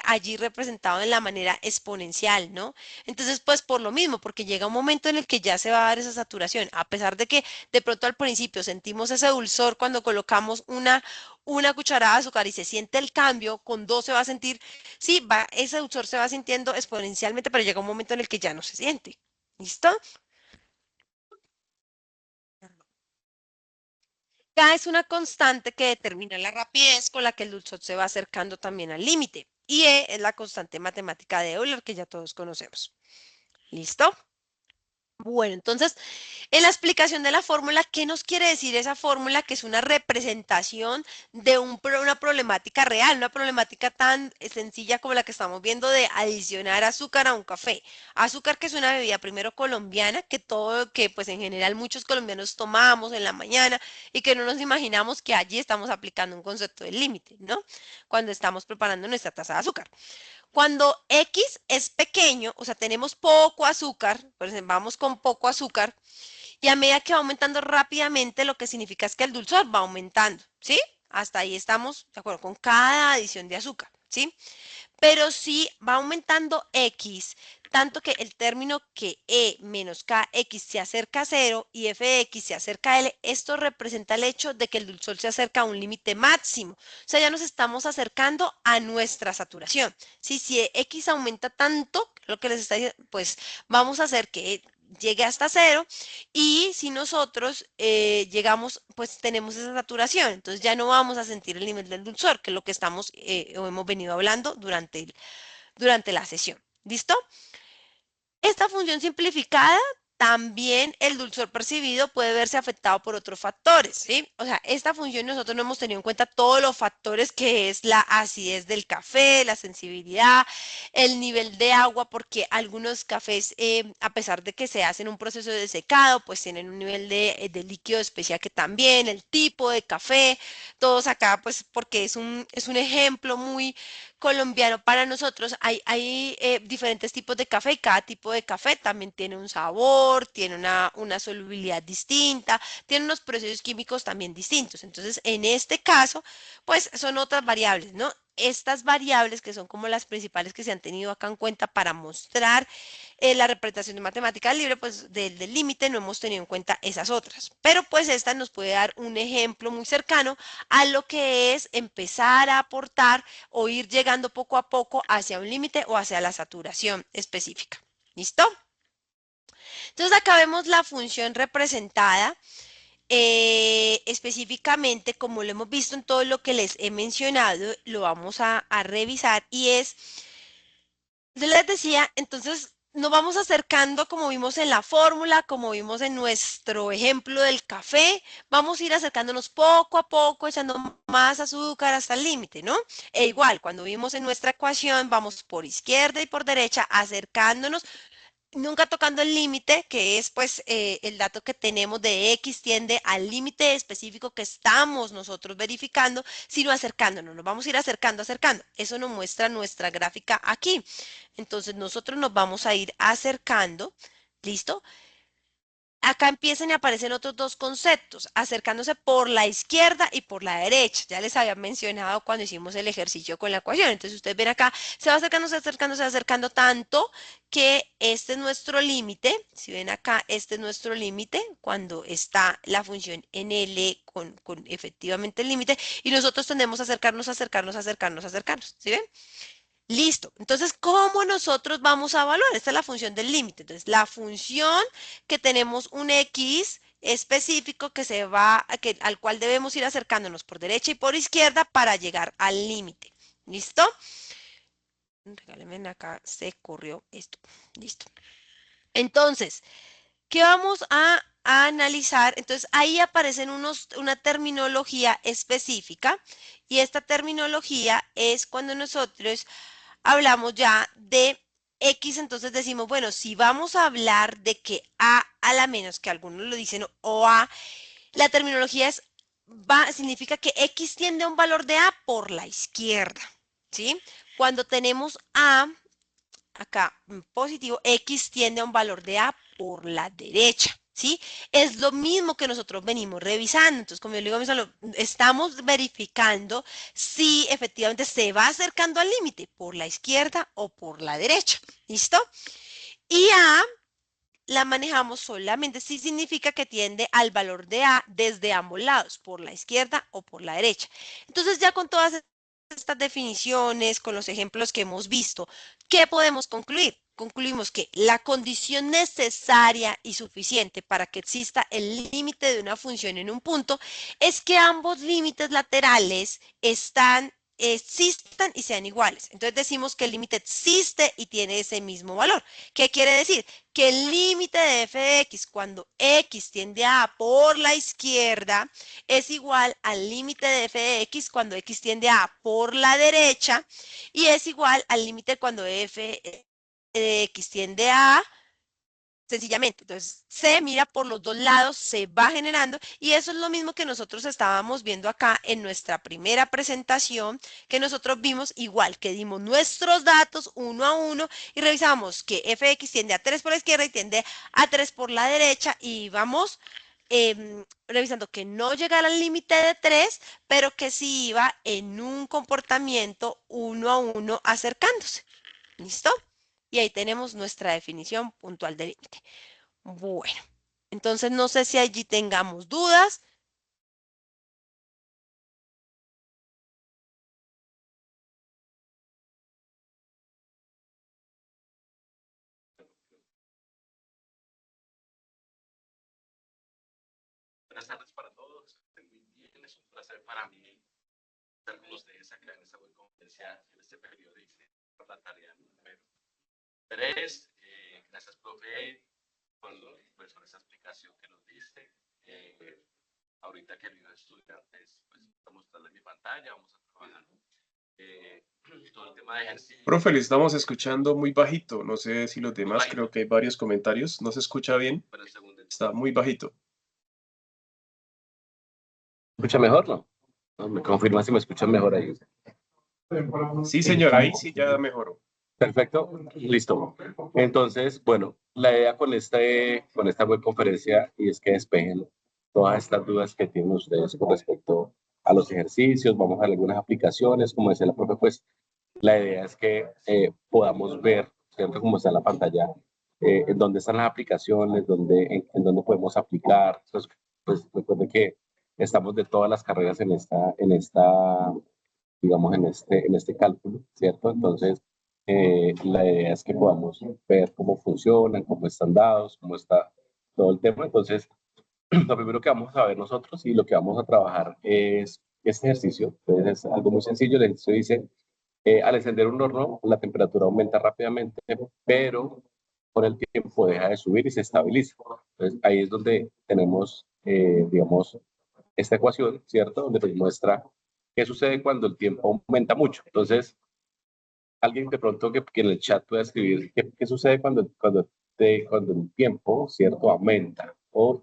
allí representado en la manera exponencial, ¿no? Entonces, pues por lo mismo, porque llega un momento en el que ya se va a dar esa saturación. A pesar de que de pronto al principio sentimos ese dulzor cuando colocamos una cucharada de azúcar y se siente el cambio, con dos se va a sentir, sí, ese dulzor se va sintiendo exponencialmente, pero llega un momento en el que ya no se siente. ¿Listo? K es una constante que determina la rapidez con la que el dulzor se va acercando también al límite. Y E es la constante matemática de Euler que ya todos conocemos. ¿Listo? Bueno, entonces, en la explicación de la fórmula, ¿qué nos quiere decir esa fórmula? Que es una representación de una problemática real, una problemática tan sencilla como la que estamos viendo de adicionar azúcar a un café. Azúcar que es una bebida primero colombiana, que pues en general muchos colombianos tomamos en la mañana y que no nos imaginamos que allí estamos aplicando un concepto de límite, ¿no? Cuando estamos preparando nuestra taza de azúcar. Cuando X es pequeño, o sea, tenemos poco azúcar, pues vamos con poco azúcar, y a medida que va aumentando rápidamente, lo que significa es que el dulzor va aumentando, ¿sí? Hasta ahí estamos de acuerdo con cada adición de azúcar, ¿sí? Pero si va aumentando X, tanto que el término que E menos KX se acerca a cero y f de x se acerca a L, esto representa el hecho de que el dulzor se acerca a un límite máximo. O sea, ya nos estamos acercando a nuestra saturación. Si X aumenta tanto, lo que les está diciendo, pues vamos a hacer que llegue hasta cero y si nosotros llegamos, pues tenemos esa saturación, entonces ya no vamos a sentir el nivel del dulzor, que es lo que estamos o hemos venido hablando durante la sesión. ¿Listo? Esta función simplificada, también el dulzor percibido puede verse afectado por otros factores, ¿sí? O sea, esta función nosotros no hemos tenido en cuenta todos los factores que es la acidez del café, la sensibilidad, el nivel de agua, porque algunos cafés, a pesar de que se hacen un proceso de secado, pues tienen un nivel de líquido especial que también, el tipo de café, todos acá, pues porque es un ejemplo muy colombiano para nosotros. Hay diferentes tipos de café y cada tipo de café también tiene un sabor, tiene una solubilidad distinta, tiene unos procesos químicos también distintos. Entonces, en este caso, pues son otras variables, ¿no? Estas variables que son como las principales que se han tenido acá en cuenta para mostrar la representación de matemática libre, pues del límite no hemos tenido en cuenta esas otras. Pero pues esta nos puede dar un ejemplo muy cercano a lo que es empezar a aportar o ir llegando poco a poco hacia un límite o hacia la saturación específica. ¿Listo? Entonces acá vemos la función representada específicamente, como lo hemos visto en todo lo que les he mencionado, lo vamos a revisar y es, yo les decía, entonces nos vamos acercando, como vimos en la fórmula, como vimos en nuestro ejemplo del café, vamos a ir acercándonos poco a poco, echando más azúcar hasta el límite, ¿no? E igual, cuando vimos en nuestra ecuación, vamos por izquierda y por derecha, acercándonos, nunca tocando el límite, que es pues el dato que tenemos de X tiende al límite específico que estamos nosotros verificando, sino acercándonos, nos vamos a ir acercando, acercando. Eso nos muestra nuestra gráfica aquí. Entonces nosotros nos vamos a ir acercando, ¿listo? Acá empiezan y aparecen otros dos conceptos, acercándose por la izquierda y por la derecha. Ya les había mencionado cuando hicimos el ejercicio con la ecuación. Entonces ustedes ven acá, se va acercando, se va acercando, se va acercando tanto que este es nuestro límite. Si ven acá, este es nuestro límite cuando está la función en L con efectivamente el límite. Y nosotros tendemos a acercarnos, acercarnos, acercarnos, acercarnos. ¿Sí ven? Listo. Entonces, ¿cómo nosotros vamos a evaluar? Esta es la función del límite. Entonces, la función que tenemos un X específico que se va, al cual debemos ir acercándonos por derecha y por izquierda para llegar al límite. ¿Listo? Regálenme acá, se corrió esto. Listo. Entonces, ¿qué vamos a analizar? Entonces, ahí aparecen una terminología específica y esta terminología es cuando nosotros hablamos ya de X, entonces decimos, bueno, si vamos a hablar de que a la menos, que algunos lo dicen, o A, la terminología es, significa que X tiende a un valor de A por la izquierda, ¿sí? Cuando tenemos A, acá positivo, X tiende a un valor de A por la derecha, ¿sí? Es lo mismo que nosotros venimos revisando. Entonces, como yo le digo, estamos verificando si efectivamente se va acercando al límite por la izquierda o por la derecha, ¿listo? Y A la manejamos solamente si significa que tiende al valor de A desde ambos lados, por la izquierda o por la derecha. Entonces, ya con todas estas definiciones, con los ejemplos que hemos visto, ¿qué podemos concluir? Concluimos que la condición necesaria y suficiente para que exista el límite de una función en un punto es que ambos límites laterales existan y sean iguales. Entonces decimos que el límite existe y tiene ese mismo valor. ¿Qué quiere decir? Que el límite de f de x cuando x tiende a por la izquierda es igual al límite de f de x cuando x tiende a por la derecha y es igual al límite cuando f de x tiende a sencillamente. Entonces, se mira por los dos lados, se va generando y eso es lo mismo que nosotros estábamos viendo acá en nuestra primera presentación, que nosotros vimos igual, que dimos nuestros datos uno a uno y revisamos que fx tiende a 3 por la izquierda y tiende a 3 por la derecha y vamos revisando que no llegara al límite de 3, pero que sí iba en un comportamiento uno a uno acercándose. ¿Listo? Y ahí tenemos nuestra definición puntual de límite. Bueno, entonces no sé si allí tengamos dudas. Buenas tardes para todos. Estén muy bien. Es un placer para mí estar con ustedes acá en esta web conferencia, en este periodo de la tarea número 3. Gracias, profe, pues, por esa explicación que nos diste. Ahorita, queridos estudiantes, pues voy a mostrarles mi pantalla. Vamos a trabajar eh, todo el tema de ejercicio. Profe, le estamos escuchando muy bajito. No sé si los demás, creo que hay varios comentarios. ¿No se escucha bien? Está muy bajito. ¿Escucha mejor, no? No, me confirma si me escuchan mejor ahí. Sí, señor, ahí sí ya mejoró. Perfecto, listo. Entonces, bueno, la idea con esta web conferencia y es que despejen todas estas dudas que tienen ustedes con respecto a los ejercicios. Vamos a ver algunas aplicaciones, como decía la profe, pues la idea es que podamos ver, ¿cierto? Como está en la pantalla, en dónde están las aplicaciones, en dónde podemos aplicar. Entonces, pues recuerden que estamos de todas las carreras digamos, en este cálculo, ¿cierto? Entonces, la idea es que podamos ver cómo funcionan, cómo están dados, cómo está todo el tema. Entonces, lo primero que vamos a ver nosotros y lo que vamos a trabajar es este ejercicio. Entonces, es algo muy sencillo. El ejercicio dice, al encender un horno, la temperatura aumenta rápidamente, pero con el tiempo deja de subir y se estabiliza. Entonces, ahí es donde tenemos, digamos, esta ecuación, ¿cierto? Donde nos muestra qué sucede cuando el tiempo aumenta mucho. Entonces, alguien de pronto que en el chat pueda escribir qué sucede cuando el tiempo, ¿cierto?, aumenta.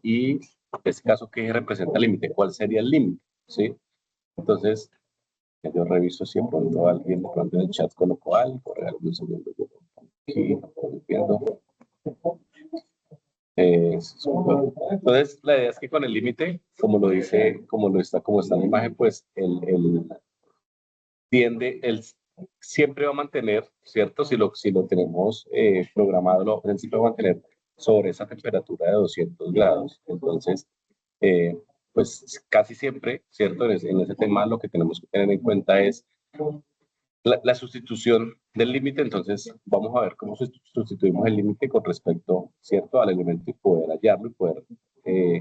Y en este caso, ¿qué representa el límite? ¿Cuál sería el límite? ¿Sí? Entonces, yo reviso si de pronto alguien de pronto en el chat colocó algo, regálame un segundo. Yo aquí estoy viendo. Entonces, la idea es que con el límite, como lo dice, como está en la imagen, pues siempre va a mantener, ¿cierto? Si lo tenemos programado, siempre va a mantener sobre esa temperatura de 200 grados. Entonces, pues casi siempre, ¿cierto? En ese tema lo que tenemos que tener en cuenta es la sustitución del límite. Entonces, vamos a ver cómo sustituimos el límite con respecto, ¿cierto?, al elemento y poder hallarlo y poder,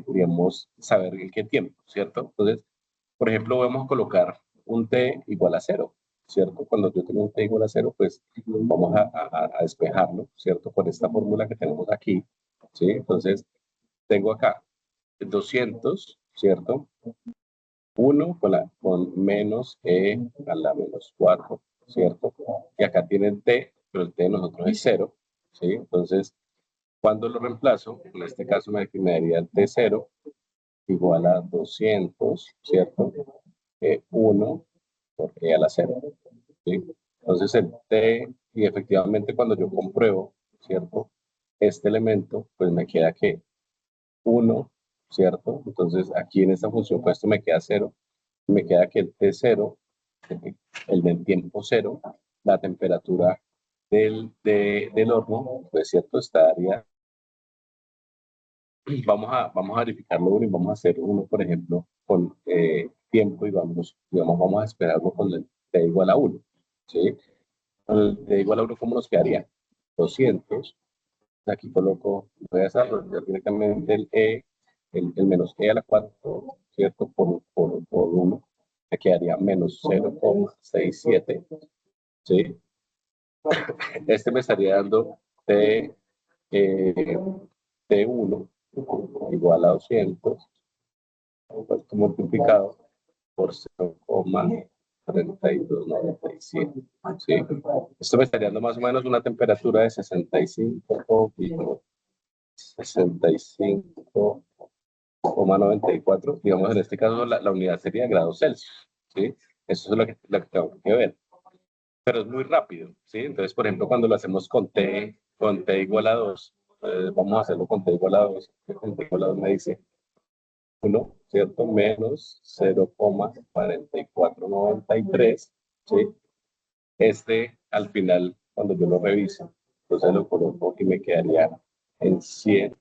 digamos, saber en qué tiempo, ¿cierto? Entonces, por ejemplo, vamos a colocar un t igual a 0, ¿cierto? Cuando yo tengo un t igual a 0, pues vamos a despejarlo, ¿cierto? Con esta fórmula que tenemos aquí, ¿sí? Entonces, tengo acá 200, ¿cierto? 1 con menos e a la menos 4, ¿cierto? Y acá tienen t, pero el t de nosotros es 0, ¿sí? Entonces, cuando lo reemplazo, en este caso me daría el t0 igual a 200, ¿cierto? 1 por e a la 0, ¿sí? Entonces, el t, y efectivamente cuando yo compruebo, ¿cierto?, este elemento, pues me queda que 1, ¿cierto? Entonces, aquí en esta función, pues esto me queda 0. Me queda que el T0, el del tiempo 0, la temperatura del horno, pues cierto, estaría. Vamos a verificarlo uno y vamos a hacer uno, por ejemplo, con tiempo y vamos a esperarlo con el T igual a 1, ¿sí? Con el T igual a 1, ¿cómo nos quedaría? 200. Aquí voy a desarrollar directamente el menos e a la 4, ¿cierto? Por 1, me quedaría menos 0,67, ¿sí? Este me estaría dando T1 igual a 200, multiplicado por 0,3297, ¿sí? Esto me estaría dando más o menos una temperatura de 65,94, digamos, en este caso la unidad sería grados Celsius, ¿sí? Eso es lo que tengo que ver. Pero es muy rápido, ¿sí? Entonces, por ejemplo, cuando lo hacemos con T igual a 2, vamos a hacerlo con T igual a 2, con T igual a 2 me dice 1, ¿cierto? Menos 0,4493, ¿sí? Al final, cuando yo lo reviso, entonces lo coloco y me quedaría en 100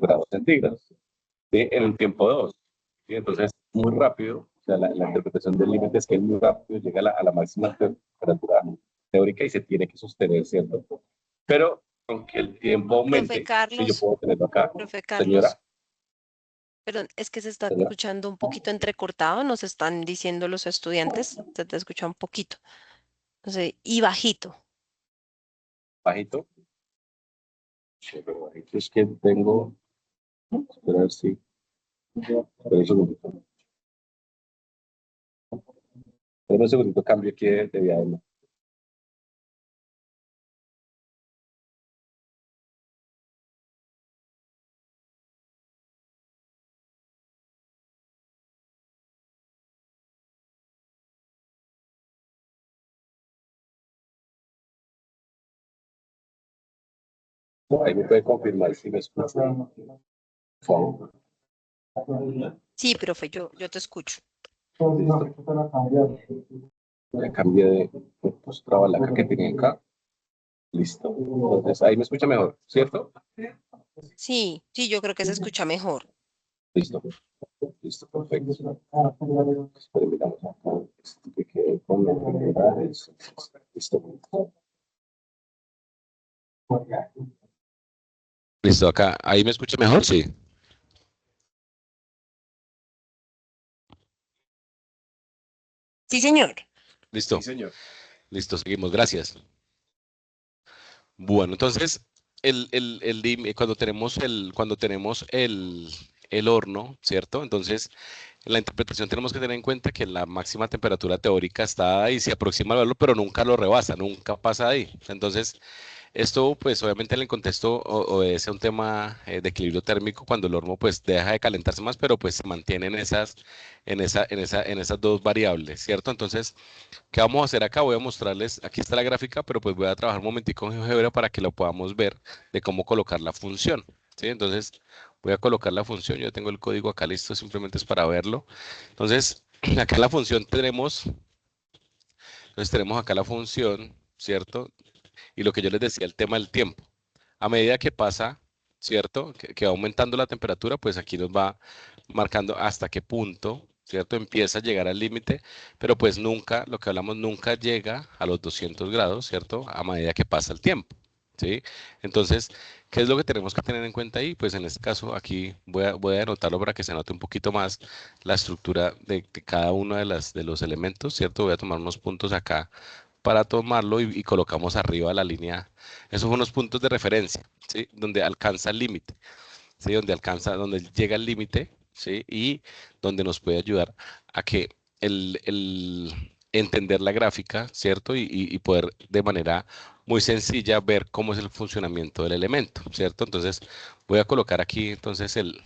grados centígrados, ¿sí? En el tiempo 2, ¿sí? Entonces, muy rápido, o sea, la interpretación del límite es que es muy rápido, llega a la máxima temperatura teórica y se tiene que sostener, ¿cierto? Pero aunque el tiempo aumente, si yo puedo tenerlo acá, Profe señora. Carlos, perdón, es que se está Señora, escuchando un poquito entrecortado, nos están diciendo los estudiantes, se te escucha un poquito, no sé, y bajito. bajito. Sí, pero bajito es que tengo, espera ver si, espera un segundito. Espera un segundito, cambio aquí de diadema. Ahí me puede confirmar si me escucha. Por favor. Sí, profe, yo te escucho. Ya cambié de postura balaca que tenía acá. Listo. Entonces, ahí me escucha mejor, ¿cierto? Sí, sí, yo creo que se escucha mejor. Listo. Listo, perfecto. Esperen, miramos acá. Que quede con la primera. Listo. Listo, acá. ¿Ahí me escucha mejor? Sí. Sí, señor. Listo. Sí, señor. Listo, seguimos. Gracias. Bueno, entonces, cuando tenemos el horno, ¿cierto? Entonces, en la interpretación tenemos que tener en cuenta que la máxima temperatura teórica está ahí, se aproxima al valor, pero nunca lo rebasa, nunca pasa ahí. Entonces, esto, pues, obviamente en el contexto obedece a un tema de equilibrio térmico cuando el horno, pues, deja de calentarse más, pero pues se mantiene en esas dos variables, ¿cierto? Entonces, ¿qué vamos a hacer acá? Voy a mostrarles, aquí está la gráfica, pero pues voy a trabajar un momentico en GeoGebra para que lo podamos ver de cómo colocar la función, ¿sí? Entonces, voy a colocar la función, yo tengo el código acá listo, simplemente es para verlo. Entonces, acá en la función tenemos acá la función, ¿cierto? Y lo que yo les decía, el tema del tiempo. A medida que pasa, ¿cierto? Que va aumentando la temperatura, pues aquí nos va marcando hasta qué punto, ¿cierto? Empieza a llegar al límite, pero pues nunca, lo que hablamos, nunca llega a los 200 grados, ¿cierto? A medida que pasa el tiempo, ¿sí? Entonces, ¿qué es lo que tenemos que tener en cuenta ahí? Pues en este caso, aquí voy a anotarlo para que se note un poquito más la estructura de cada uno de los elementos, ¿cierto? Voy a tomar unos puntos acá para tomarlo y colocamos arriba la línea. Esos son unos puntos de referencia, ¿sí? Donde alcanza el límite, ¿sí? Donde llega el límite, ¿sí? Y donde nos puede ayudar a que entender la gráfica, ¿cierto? Y poder de manera muy sencilla ver cómo es el funcionamiento del elemento, ¿cierto? Entonces voy a colocar aquí entonces el,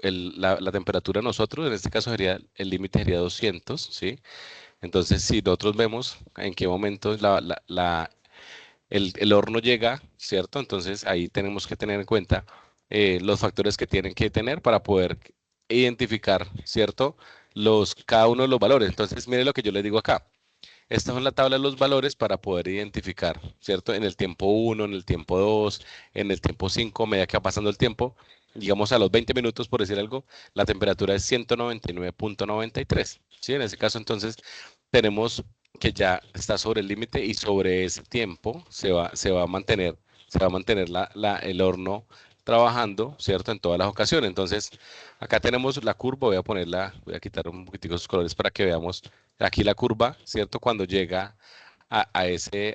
la temperatura de nosotros, en este caso sería, el límite sería 200, ¿sí? Entonces, si nosotros vemos en qué momento el horno llega, ¿cierto? Entonces, ahí tenemos que tener en cuenta los factores que tienen que tener para poder identificar, ¿cierto? Cada uno de los valores. Entonces, mire lo que yo les digo acá. Esta es la tabla de los valores para poder identificar, ¿cierto? En el tiempo uno, en el tiempo 2, en el tiempo 5, a medida que va pasando el tiempo, digamos a los 20 minutos, por decir algo, la temperatura es 199.93, ¿sí? En ese caso, entonces, tenemos que ya está sobre el límite y sobre ese tiempo se va a mantener el horno trabajando, ¿cierto? En todas las ocasiones. Entonces, acá tenemos la curva, voy a quitar un poquitico los colores para que veamos aquí la curva, ¿cierto? Cuando llega a ese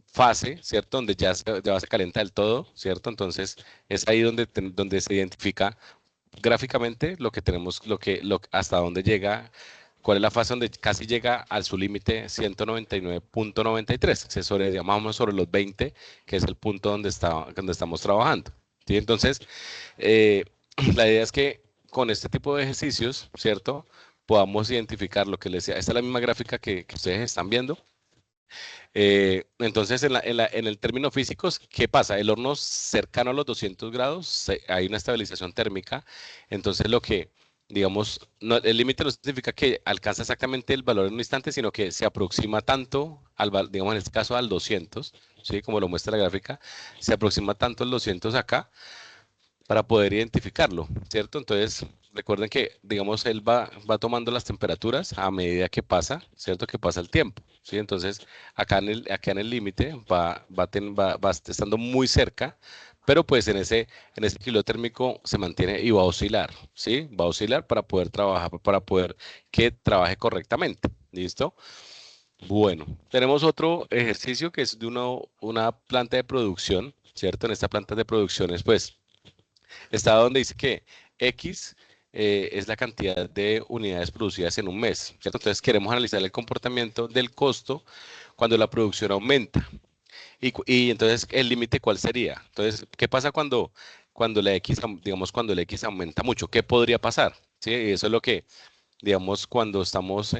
fase, ¿cierto? Donde ya se calienta del todo, ¿cierto? Entonces es ahí donde se identifica gráficamente lo que tenemos, hasta dónde llega, cuál es la fase donde casi llega a su límite 199.93, más o menos sobre los 20, que es el punto donde estamos trabajando, ¿sí? Entonces, eh, la idea es que con este tipo de ejercicios, ¿cierto? Podamos identificar lo que les decía. Esta es la misma gráfica que ustedes están viendo. Entonces, en el término físico, ¿qué pasa? El horno cercano a los 200 grados, hay una estabilización térmica. Entonces, digamos, el límite no significa que alcanza exactamente el valor en un instante, sino que se aproxima tanto, digamos, en este caso al 200, ¿sí? Como lo muestra la gráfica, se aproxima tanto el 200 acá para poder identificarlo, ¿cierto? Entonces, recuerden que, digamos, él va tomando las temperaturas a medida que pasa, ¿cierto? Que pasa el tiempo, ¿sí? Entonces, acá en el límite va estando muy cerca, pero pues en ese equilibrio térmico se mantiene y va a oscilar, ¿sí? Va a oscilar para poder trabajar, para poder que trabaje correctamente, ¿listo? Bueno, tenemos otro ejercicio que es de una planta de producción, ¿cierto? En esta planta de producciones, pues está donde dice que X es la cantidad de unidades producidas en un mes, ¿cierto? Entonces queremos analizar el comportamiento del costo cuando la producción aumenta. Y entonces el límite, ¿cuál sería? Entonces, ¿qué pasa cuando cuando la X aumenta mucho? ¿Qué podría pasar? ¿Sí? Y eso es lo que, digamos, cuando estamos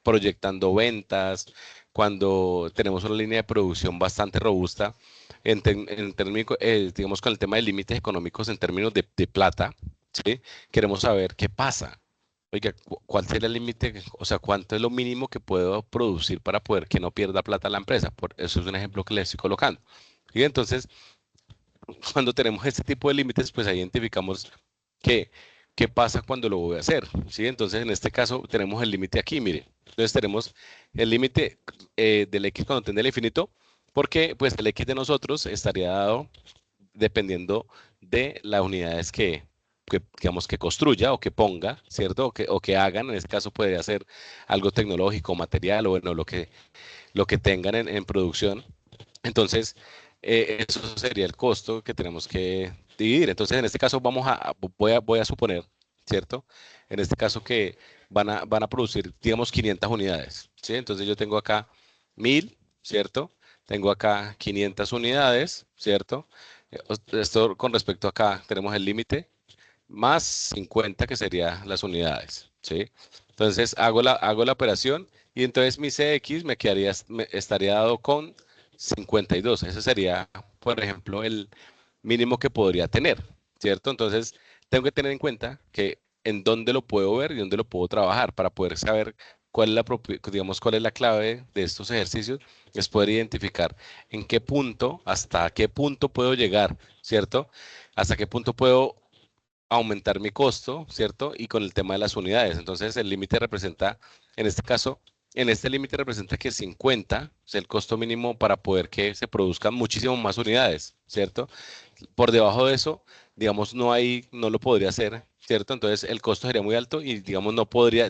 proyectando ventas, cuando tenemos una línea de producción bastante robusta, digamos, con el tema de límites económicos en términos de plata, ¿sí? Queremos saber qué pasa. Oiga, ¿cuál sería el límite? O sea, ¿cuánto es lo mínimo que puedo producir para poder que no pierda plata la empresa? Eso es un ejemplo que le estoy colocando. Y entonces, cuando tenemos este tipo de límites, pues ahí identificamos que, qué pasa cuando lo voy a hacer, ¿sí? Entonces, en este caso, tenemos el límite aquí, mire. Entonces, tenemos el límite del X cuando tiende al infinito, porque pues el X de nosotros estaría dado dependiendo de las unidades digamos, que construya o que ponga, ¿cierto? O que hagan, en este caso podría ser algo tecnológico, material o bueno, lo que tengan en producción. Entonces, eso sería el costo que tenemos que dividir. Entonces, en este caso voy a suponer, ¿cierto? En este caso que van a producir, digamos, 500 unidades, ¿sí? Entonces yo tengo acá 1000, ¿cierto? Tengo acá 500 unidades, ¿cierto? Esto con respecto acá tenemos el límite más 50 que serían las unidades, ¿sí? Entonces hago la operación y entonces mi CX estaría dado con 52. Ese sería, por ejemplo, el mínimo que podría tener, ¿cierto? Entonces tengo que tener en cuenta que en dónde lo puedo ver y dónde lo puedo trabajar para poder saber digamos, cuál es la clave de estos ejercicios, es poder identificar en qué punto, hasta qué punto puedo llegar, ¿cierto? Hasta qué punto puedo aumentar mi costo, ¿cierto? Y con el tema de las unidades. Entonces, el límite representa, en este caso, en este límite representa que 50 es el costo mínimo para poder que se produzcan muchísimo más unidades, ¿cierto? Por debajo de eso, digamos, no lo podría hacer, ¿cierto? Entonces, el costo sería muy alto y, digamos,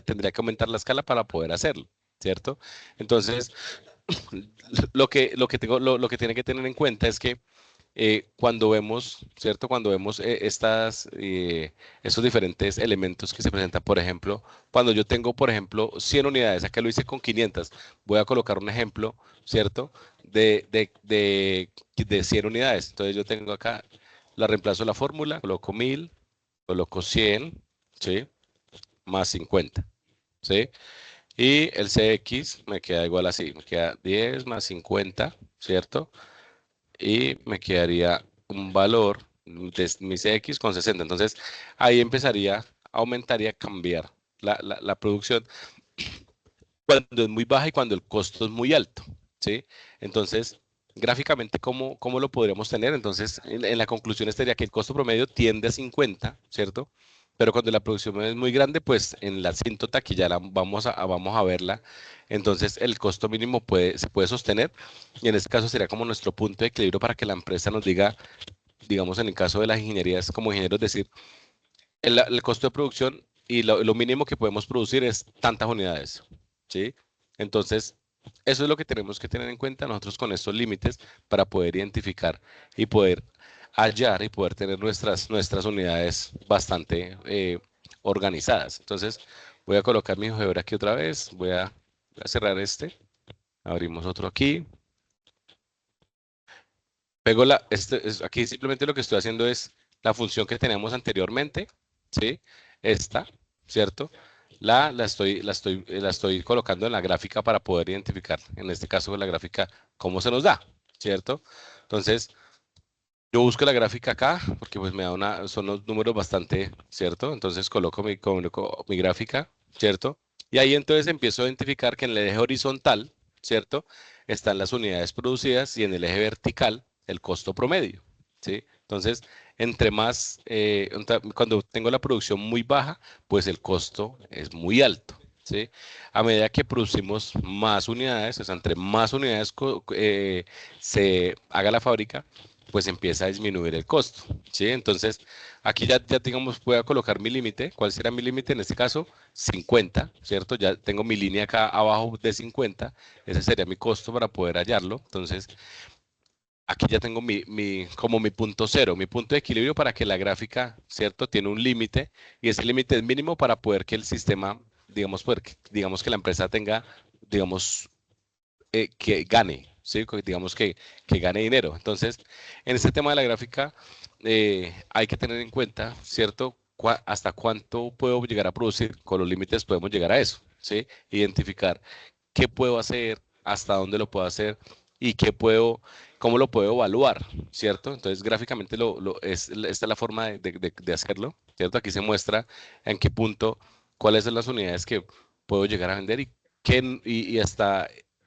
tendría que aumentar la escala para poder hacerlo, ¿cierto? Entonces, lo que tiene que tener en cuenta es que cuando vemos, ¿cierto? Cuando vemos estos diferentes elementos que se presentan, por ejemplo, cuando yo tengo, por ejemplo, 100 unidades, acá lo hice con 500, voy a colocar un ejemplo, ¿cierto? De 100 unidades. Entonces yo tengo acá, reemplazo la fórmula, coloco 1000, coloco 100, ¿sí? Más 50, ¿sí? Y el CX me queda igual así, me queda 10 más 50, ¿cierto? Y me quedaría un valor de mis X con 60. Entonces, ahí empezaría, aumentaría, a cambiar la producción cuando es muy baja y cuando el costo es muy alto, ¿sí? Entonces, gráficamente, ¿cómo lo podríamos tener? Entonces, en la conclusión estaría que el costo promedio tiende a 50, ¿cierto? Pero cuando la producción es muy grande, pues en la asíntota, que ya vamos a verla, entonces el costo mínimo se puede sostener y en este caso sería como nuestro punto de equilibrio para que la empresa nos diga, digamos en el caso de las ingenierías, como ingenieros, decir, el costo de producción y lo mínimo que podemos producir es tantas unidades, ¿sí? Entonces, eso es lo que tenemos que tener en cuenta nosotros con estos límites para poder identificar y poder hallar y poder tener nuestras unidades bastante organizadas. Entonces, voy a colocar mi GeoGebra aquí otra vez, voy a cerrar este, abrimos otro aquí. Pego aquí simplemente lo que estoy haciendo es la función que teníamos anteriormente, ¿sí? Esta, ¿cierto? La estoy colocando en la gráfica para poder identificar, en este caso la gráfica, cómo se nos da, ¿cierto? Entonces, yo busco la gráfica acá, porque pues son los números bastante, ¿cierto? Entonces coloco mi gráfica, ¿cierto? Y ahí entonces empiezo a identificar que en el eje horizontal, ¿cierto? Están las unidades producidas y en el eje vertical el costo promedio, ¿sí? Entonces, cuando tengo la producción muy baja, pues el costo es muy alto, ¿sí? A medida que producimos más unidades, o sea, entre más unidades se haga la fábrica, pues empieza a disminuir el costo, ¿sí? Entonces, aquí ya digamos, voy a colocar mi límite. ¿Cuál será mi límite? En este caso, 50, ¿cierto? Ya tengo mi línea acá abajo de 50. Ese sería mi costo para poder hallarlo. Entonces, aquí ya tengo como mi punto cero, mi punto de equilibrio para que la gráfica, ¿cierto? Tiene un límite y ese límite es mínimo para poder que el sistema, digamos que la empresa tenga, digamos, que gane, ¿sí? Digamos que gane dinero. Entonces, en este tema de la gráfica, hay que tener en cuenta, ¿cierto? Hasta cuánto puedo llegar a producir, con los límites podemos llegar a eso, ¿sí? Identificar qué puedo hacer, hasta dónde lo puedo hacer y cómo lo puedo evaluar, ¿cierto? Entonces, gráficamente esta es la forma de hacerlo, ¿cierto? Aquí se muestra en qué punto, cuáles son las unidades que puedo llegar a vender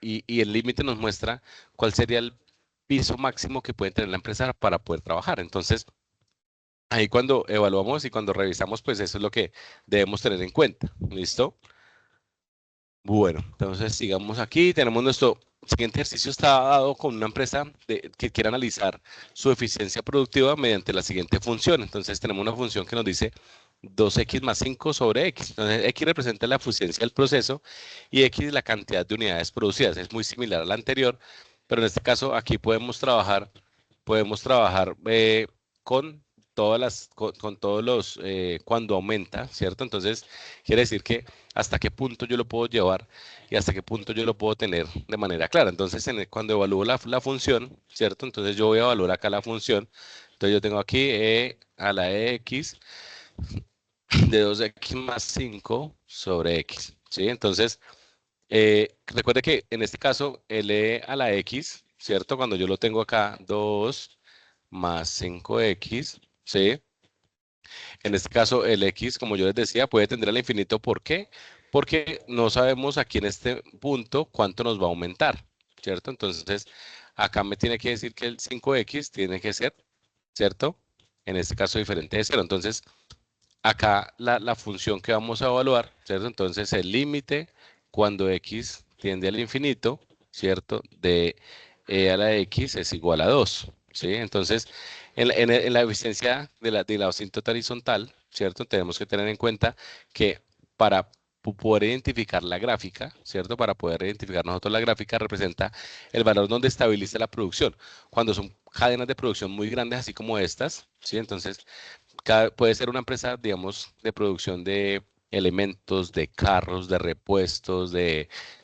y el límite nos muestra cuál sería el piso máximo que puede tener la empresa para poder trabajar. Entonces, ahí cuando evaluamos y cuando revisamos, pues eso es lo que debemos tener en cuenta. ¿Listo? Bueno, entonces sigamos aquí. Tenemos nuestro siguiente ejercicio, está dado con una empresa que quiere analizar su eficiencia productiva mediante la siguiente función. Entonces tenemos una función que nos dice 2x más 5 sobre x. Entonces x representa la eficiencia del proceso y x la cantidad de unidades producidas. Es muy similar a la anterior, pero en este caso aquí podemos trabajar con con todos los, cuando aumenta, ¿cierto? Entonces quiere decir que hasta qué punto yo lo puedo llevar y hasta qué punto yo lo puedo tener de manera clara. Entonces, cuando evalúo la función, ¿cierto? Entonces yo voy a evaluar acá la función. Entonces yo tengo aquí a la x de 2x más 5 sobre x, ¿sí? Entonces, recuerde que en este caso, el e a la x, ¿cierto? Cuando yo lo tengo acá, 2 más 5x, ¿sí? En este caso, el x, como yo les decía, puede tender al infinito. ¿Por qué? Porque no sabemos aquí en este punto cuánto nos va a aumentar, ¿cierto? Entonces, acá me tiene que decir que el 5x tiene que ser, ¿cierto? En este caso, diferente de 0. Entonces, acá la función que vamos a evaluar, ¿cierto? Entonces, el límite cuando x tiende al infinito, ¿cierto? De e a la x es igual a 2, ¿sí? Entonces, en la eficiencia de la asíntota horizontal, ¿cierto? Tenemos que tener en cuenta que para poder identificar la gráfica, ¿cierto? Para poder identificar nosotros la gráfica representa el valor donde estabiliza la producción. Cuando son cadenas de producción muy grandes, así como estas, ¿sí? Entonces, puede ser una empresa, digamos, de producción de elementos, de carros, de repuestos,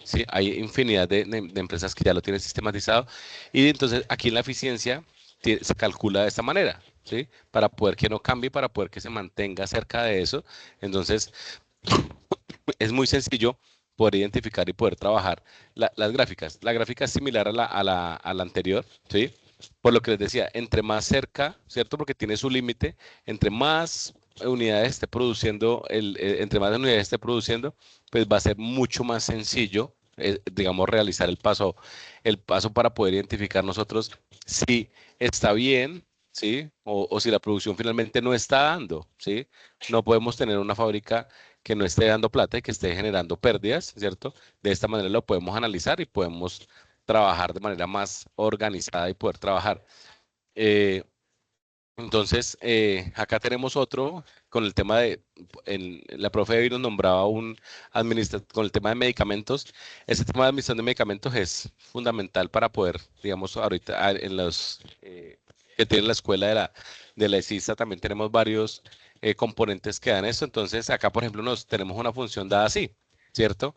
sí, hay infinidad de empresas que ya lo tienen sistematizado y entonces aquí la eficiencia se calcula de esta manera, ¿sí? Para poder que no cambie, para poder que se mantenga cerca de eso. Entonces, es muy sencillo poder identificar y poder trabajar las gráficas. La gráfica es similar a la anterior, ¿sí? Por lo que les decía, entre más cerca, ¿cierto? Porque tiene su límite, entre más unidades esté produciendo, entre más unidades esté produciendo, pues va a ser mucho más sencillo, digamos, realizar el paso para poder identificar nosotros si está bien, ¿sí? O si la producción finalmente no está dando, ¿sí? No podemos tener una fábrica que no esté dando plata y que esté generando pérdidas, ¿cierto? De esta manera lo podemos analizar y podemos trabajar de manera más organizada y poder trabajar. Eh, entonces, acá tenemos otro con el tema la profe David nos nombraba un administrador con el tema de medicamentos. Este tema de administración de medicamentos es fundamental para poder, digamos, ahorita en los que tiene la escuela de la ESISA también tenemos varios componentes que dan esto. Entonces, acá, por ejemplo, tenemos una función dada así, ¿cierto?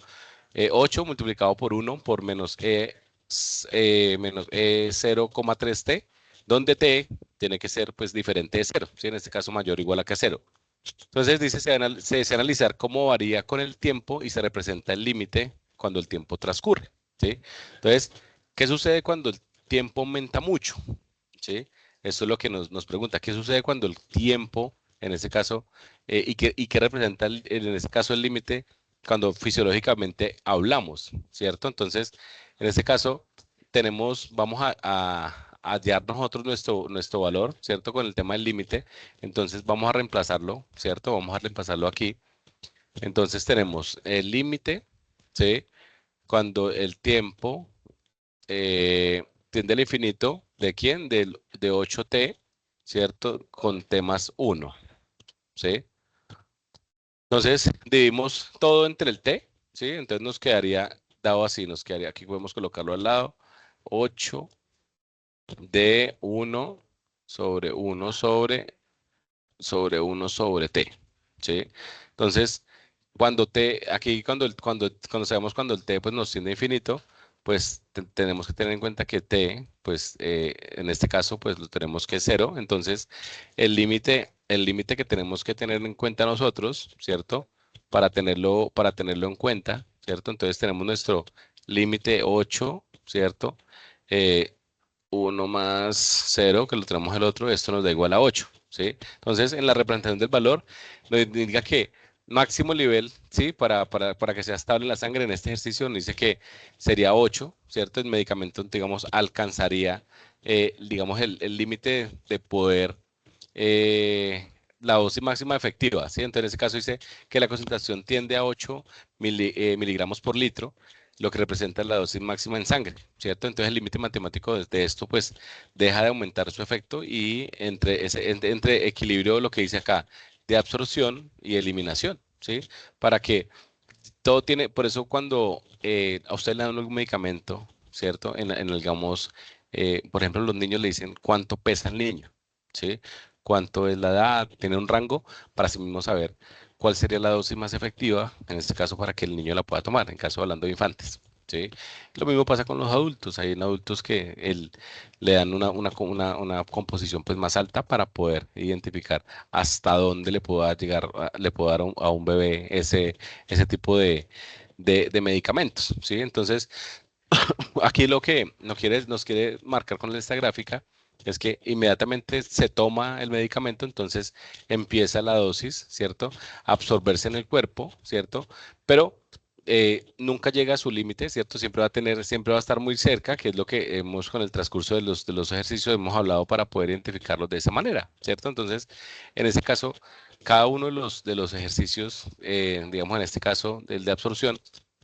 8 multiplicado por 1 por menos 0,3t, donde t tiene que ser pues diferente de 0, ¿sí? En este caso mayor o igual a que 0. Entonces dice, se desea analizar cómo varía con el tiempo y se representa el límite cuando el tiempo transcurre, ¿sí? Entonces, ¿qué sucede cuando el tiempo aumenta mucho? ¿Sí? Eso es lo que nos pregunta, ¿qué sucede cuando el tiempo, en este caso, y qué representa en este caso el límite cuando fisiológicamente hablamos, ¿cierto? Entonces, en este caso, vamos a hallar nosotros nuestro valor, ¿cierto? Con el tema del límite, entonces vamos a reemplazarlo, ¿cierto? Vamos a reemplazarlo aquí. Entonces tenemos el límite, ¿sí? Cuando el tiempo tiende al infinito, ¿de quién? De 8t, ¿cierto? Con t más 1, ¿sí? Entonces, dividimos todo entre el t, ¿sí? Entonces nos quedaría dado así, nos quedaría, aquí podemos colocarlo al lado, 8 de 1 sobre 1 sobre 1 sobre t, ¿sí? Entonces, aquí cuando sabemos cuando el t pues nos tiende a infinito, pues tenemos que tener en cuenta que t, pues en este caso, pues lo tenemos que es 0. Entonces, el límite que tenemos que tener en cuenta nosotros, ¿cierto? Para tenerlo en cuenta, ¿cierto? Entonces tenemos nuestro límite 8, ¿cierto? Eh, 1 más 0, que lo tenemos el otro, esto nos da igual a 8, ¿sí? Entonces, en la representación del valor, nos indica que máximo nivel, ¿sí? Para que sea estable la sangre en este ejercicio, nos dice que sería 8, ¿cierto? El medicamento, digamos, alcanzaría, digamos, el límite de poder la dosis máxima efectiva, ¿sí? Entonces, en ese caso dice que la concentración tiende a 8 miligramos por litro, lo que representa la dosis máxima en sangre, ¿cierto? Entonces, el límite matemático de esto, pues, deja de aumentar su efecto y entre equilibrio, lo que dice acá, de absorción y eliminación, ¿sí? Para que todo tiene, por eso cuando a usted le dan un medicamento, ¿cierto? Digamos, por ejemplo, los niños le dicen cuánto pesa el niño, ¿sí? Cuánto es la edad, tiene un rango para así mismo saber cuál sería la dosis más efectiva, en este caso, para que el niño la pueda tomar, en caso hablando de infantes, ¿sí? Lo mismo pasa con los adultos, hay adultos que le dan una composición pues más alta para poder identificar hasta dónde le pueda llegar, le puedo dar a un bebé ese tipo de medicamentos, ¿sí? Entonces, aquí lo que nos quiere marcar con esta gráfica es que inmediatamente se toma el medicamento, entonces empieza la dosis, ¿cierto? A absorberse en el cuerpo, ¿cierto? Pero nunca llega a su límite, ¿cierto? Siempre va a estar muy cerca, que es lo que hemos con el transcurso de los ejercicios hemos hablado para poder identificarlos de esa manera, ¿cierto? Entonces, en ese caso, cada uno de los ejercicios, digamos en este caso, el de absorción,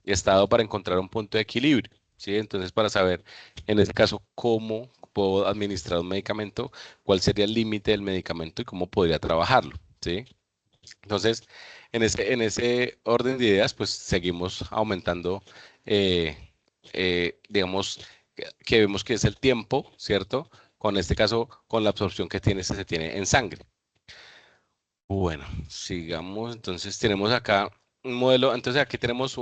está dado para encontrar un punto de equilibrio, ¿sí? Entonces, para saber, en este caso, cómo puedo administrar un medicamento, cuál sería el límite del medicamento y cómo podría trabajarlo, ¿sí? Entonces, en ese orden de ideas, pues seguimos aumentando, eh, digamos, que vemos que es el tiempo, ¿cierto? Con este caso, con la absorción que se tiene en sangre. Bueno, sigamos. Entonces tenemos acá un modelo. Entonces aquí tenemos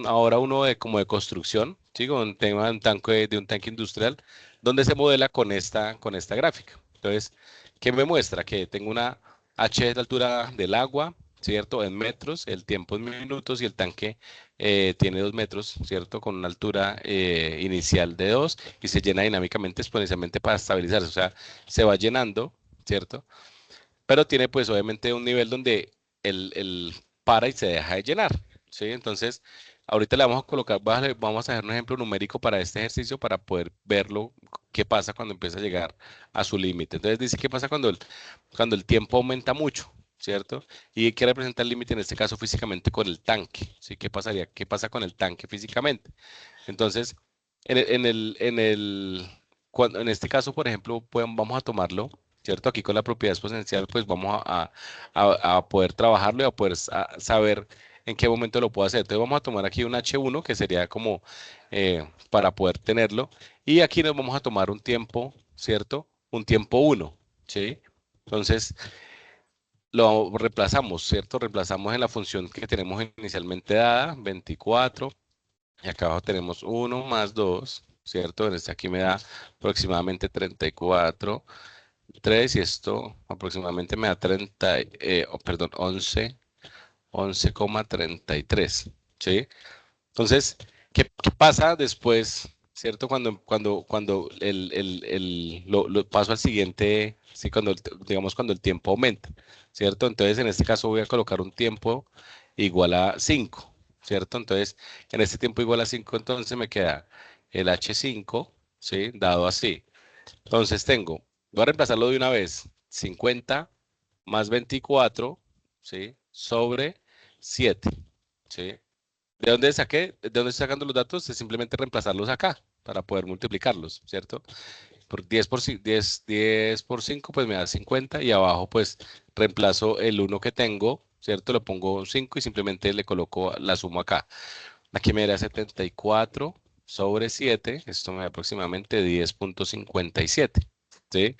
ahora uno como de construcción, ¿sí? Con un tema de un tanque industrial, donde se modela con esta gráfica. Entonces, ¿qué me muestra? Que tengo una H de la altura del agua, ¿cierto? En metros, el tiempo en minutos y el tanque tiene 2 metros, ¿cierto? Con una altura inicial de 2 y se llena dinámicamente exponencialmente para estabilizarse. O sea, se va llenando, ¿cierto? Pero tiene pues obviamente un nivel donde el para y se deja de llenar, ¿sí? Entonces, ahorita le vamos a colocar, vamos a hacer un ejemplo numérico para este ejercicio para poder verlo, qué pasa cuando empieza a llegar a su límite. Entonces dice, ¿qué pasa cuando el tiempo aumenta mucho? ¿Cierto? ¿Y qué representa el límite en este caso físicamente con el tanque? ¿Sí? ¿Qué pasa con el tanque físicamente? Entonces, en este caso, por ejemplo, vamos a tomarlo, ¿cierto? Aquí con la propiedad exponencial, pues vamos a poder trabajarlo y a poder saber en qué momento lo puedo hacer. Entonces vamos a tomar aquí un H1, que sería como para poder tenerlo, y aquí nos vamos a tomar un tiempo, ¿cierto? Un tiempo 1, ¿sí? Entonces lo reemplazamos, ¿cierto? Reemplazamos en la función que tenemos inicialmente dada, 24. Y acá abajo tenemos 1 más 2, ¿cierto? Aquí me da aproximadamente 34, 3 y esto aproximadamente me da 11,33, ¿sí? Entonces, ¿qué pasa después, ¿cierto? Cuando lo paso al siguiente, ¿sí? Digamos, cuando el tiempo aumenta, ¿cierto? Entonces, en este caso voy a colocar un tiempo igual a 5, ¿cierto? Entonces, en este tiempo igual a 5, entonces me queda el H5, ¿sí? Dado así. Entonces voy a reemplazarlo de una vez, 50 más 24, ¿sí? Sobre 7, ¿sí? ¿De dónde estoy sacando los datos? Es simplemente reemplazarlos acá para poder multiplicarlos, ¿cierto? Por 10 por 5, pues me da 50 y abajo pues reemplazo el 1 que tengo, ¿cierto? Le pongo 5 y simplemente le coloco la suma acá. Aquí me da 74 sobre 7, esto me da aproximadamente 10,57, ¿sí?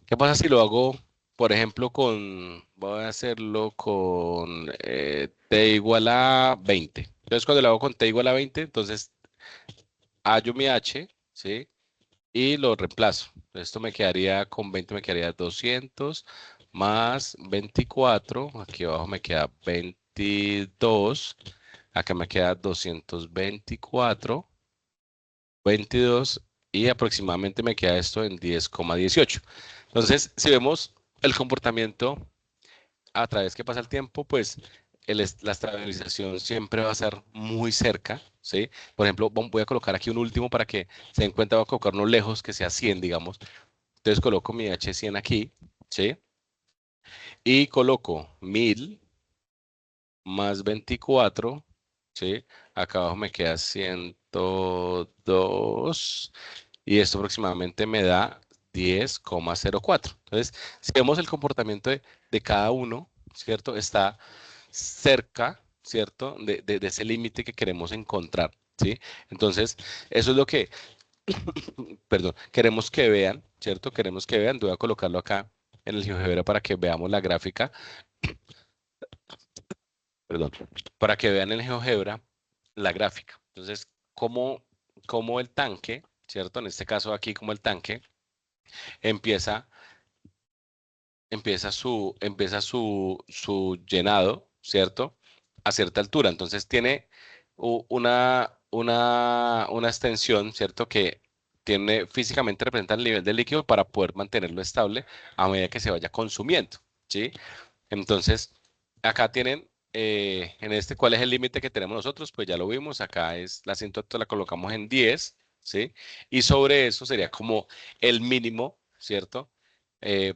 ¿Qué pasa si lo hago, por ejemplo, voy a hacerlo con t igual a 20? Entonces, cuando lo hago con t igual a 20, entonces hallo mi h, ¿sí? Y lo reemplazo. Esto me quedaría, con 20 me quedaría 200 más 24. Aquí abajo me queda 22. Acá me queda 224, 22 y aproximadamente me queda esto en 10,18. Entonces, si vemos el comportamiento a través que pasa el tiempo, pues la estabilización siempre va a ser muy cerca, ¿sí? Por ejemplo, voy a colocar aquí un último para que se den cuenta, voy a colocar uno lejos que sea 100, digamos. Entonces coloco mi H100 aquí, ¿sí? y coloco 1000 más 24, ¿sí? Acá abajo me queda 102 y esto aproximadamente me da 10,04. Entonces, si vemos el comportamiento de cada uno, ¿cierto? Está cerca, ¿cierto? De ese límite que queremos encontrar, ¿sí? Entonces, eso es lo que, perdón, queremos que vean, ¿cierto? Queremos que vean, voy a colocarlo acá en el GeoGebra para que veamos la gráfica, perdón, para que vean en el GeoGebra la gráfica. Entonces, cómo el tanque, ¿cierto? En este caso aquí, como el tanque empieza, empieza su llenado, ¿cierto? A cierta altura. Entonces tiene una extensión, ¿cierto? Que tiene físicamente representa el nivel del líquido para poder mantenerlo estable a medida que se vaya consumiendo, ¿sí? Entonces, acá tienen, en este, ¿cuál es el límite que tenemos nosotros? Pues ya lo vimos, acá es la asintótica, la colocamos en 10, ¿sí? Y sobre eso sería como el mínimo, ¿cierto?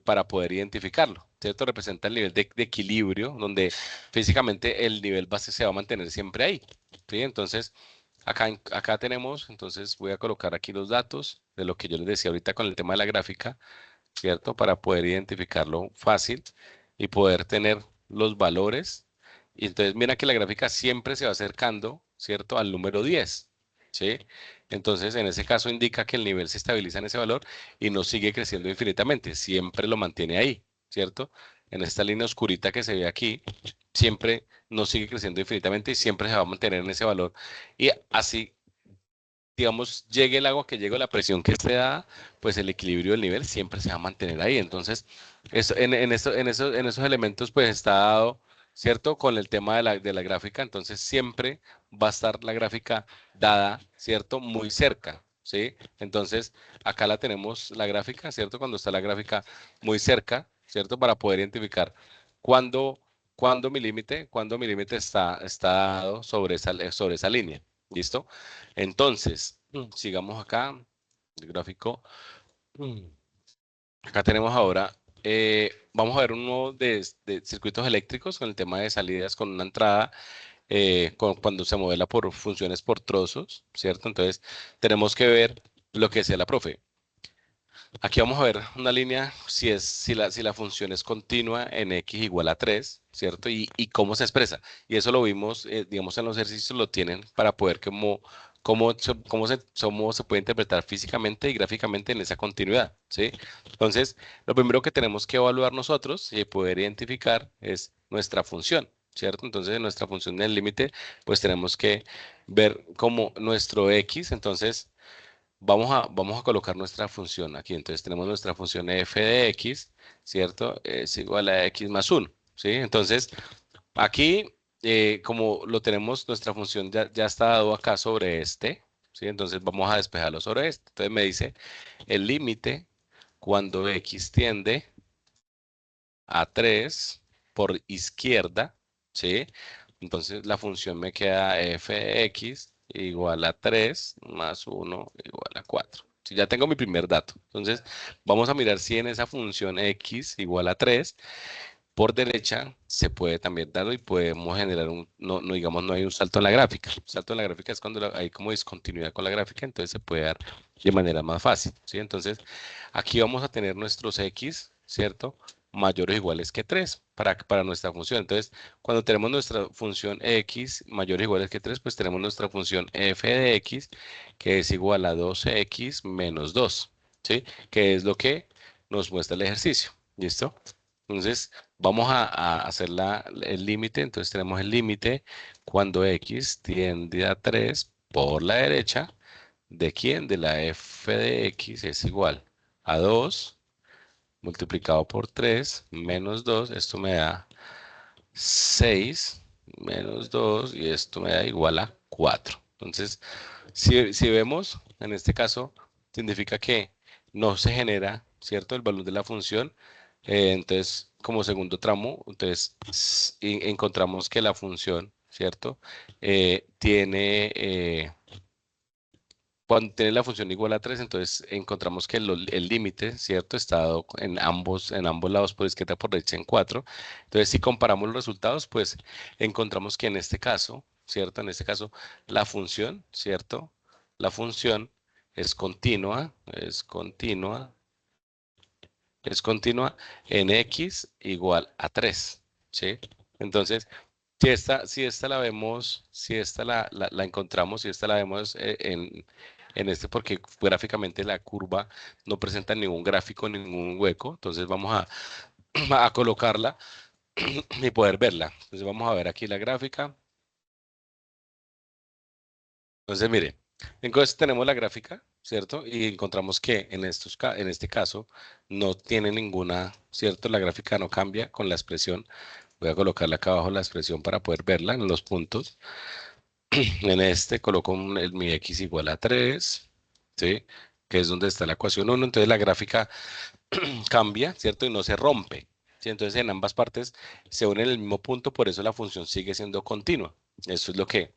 Para poder identificarlo, ¿cierto? Representa el nivel de equilibrio, donde físicamente el nivel base se va a mantener siempre ahí, ¿sí? Entonces, acá tenemos, entonces voy a colocar aquí los datos de lo que yo les decía ahorita con el tema de la gráfica, ¿cierto? Para poder identificarlo fácil y poder tener los valores. Y entonces mira que la gráfica siempre se va acercando, ¿cierto? Al número 10, ¿sí? Entonces en ese caso indica que el nivel se estabiliza en ese valor y no sigue creciendo infinitamente, siempre lo mantiene ahí, ¿cierto? En esta línea oscurita que se ve aquí, siempre no sigue creciendo infinitamente y siempre se va a mantener en ese valor. Y así digamos, llegue el agua que llegue, la presión que esté dada, pues el equilibrio del nivel siempre se va a mantener ahí. Entonces, en esos elementos, pues está dado, ¿cierto? Con el tema de la gráfica, entonces siempre va a estar la gráfica dada, ¿cierto? Muy cerca, ¿sí? Entonces, acá la tenemos la gráfica, ¿cierto? Cuando está la gráfica muy cerca, ¿cierto? Para poder identificar cuándo, cuándo mi límite está dado sobre esa línea. ¿Listo? Entonces, sigamos acá, el gráfico. Mm, Acá tenemos ahora, vamos a ver uno de circuitos eléctricos con el tema de salidas con una entrada, cuando se modela por funciones por trozos, ¿cierto? Entonces, tenemos que ver lo que decía la profe. Aquí vamos a ver una línea, si la función es continua en x igual a 3, ¿cierto? Y cómo se expresa. Y eso lo vimos, digamos, en los ejercicios lo tienen para poder cómo se puede interpretar físicamente y gráficamente en esa continuidad, ¿sí? Entonces, lo primero que tenemos que evaluar nosotros y poder identificar es nuestra función, ¿cierto? Entonces, en nuestra función del límite, pues tenemos que ver como nuestro x, entonces vamos a colocar nuestra función aquí. Entonces tenemos nuestra función f de x, ¿cierto? Es igual a x más 1, ¿sí? Entonces, aquí, como lo tenemos, nuestra función ya está dado acá sobre este, ¿sí? Entonces vamos a despejarlo sobre este. Entonces me dice el límite cuando x tiende a 3 por izquierda, ¿sí? Entonces la función me queda f de x igual a 3 más 1 igual a 4. Si ya tengo mi primer dato. Entonces vamos a mirar si en esa función x igual a 3 por derecha se puede también dar y podemos generar no digamos, no hay un salto en la gráfica. Un salto en la gráfica es cuando hay como discontinuidad con la gráfica, entonces se puede dar de manera más fácil, ¿sí? Entonces, aquí vamos a tener nuestros x, ¿cierto? Mayores o iguales que 3 para nuestra función. Entonces, cuando tenemos nuestra función x mayores o iguales que 3, pues tenemos nuestra función f de x, que es igual a 12x menos 2, ¿sí? Que es lo que nos muestra el ejercicio. ¿Listo? Entonces, vamos a hacer el límite. Entonces, tenemos el límite cuando x tiende a 3 por la derecha. ¿De quién? De la f de x es igual a 2 multiplicado por 3 menos 2. Esto me da 6 menos 2 y esto me da igual a 4. Entonces, si vemos, en este caso, significa que no se genera, ¿cierto? El valor de la función. Entonces, como segundo tramo, entonces encontramos que la función, ¿cierto? Tiene cuando tiene la función igual a 3, entonces encontramos que el límite, ¿cierto? Está dado en ambos lados, por izquierda y por derecha en 4. Entonces, si comparamos los resultados, pues encontramos que en este caso, ¿cierto? En este caso, la función, ¿cierto? La función es continua en x igual a 3, ¿sí? Entonces, si esta la vemos, si esta la encontramos, si esta la vemos en este, porque gráficamente la curva no presenta ningún gráfico, ningún hueco, entonces vamos a colocarla y poder verla. Entonces vamos a ver aquí la gráfica. Entonces, mire, entonces tenemos la gráfica, ¿cierto? Y encontramos que en este caso no tiene ninguna, ¿cierto? La gráfica no cambia con la expresión. Voy a colocarla acá abajo la expresión para poder verla en los puntos. En este coloco mi x igual a 3, ¿sí? Que es donde está la ecuación 1. Entonces la gráfica cambia, ¿cierto? Y no se rompe, ¿sí? Entonces en ambas partes se unen en el mismo punto, por eso la función sigue siendo continua. Eso es lo que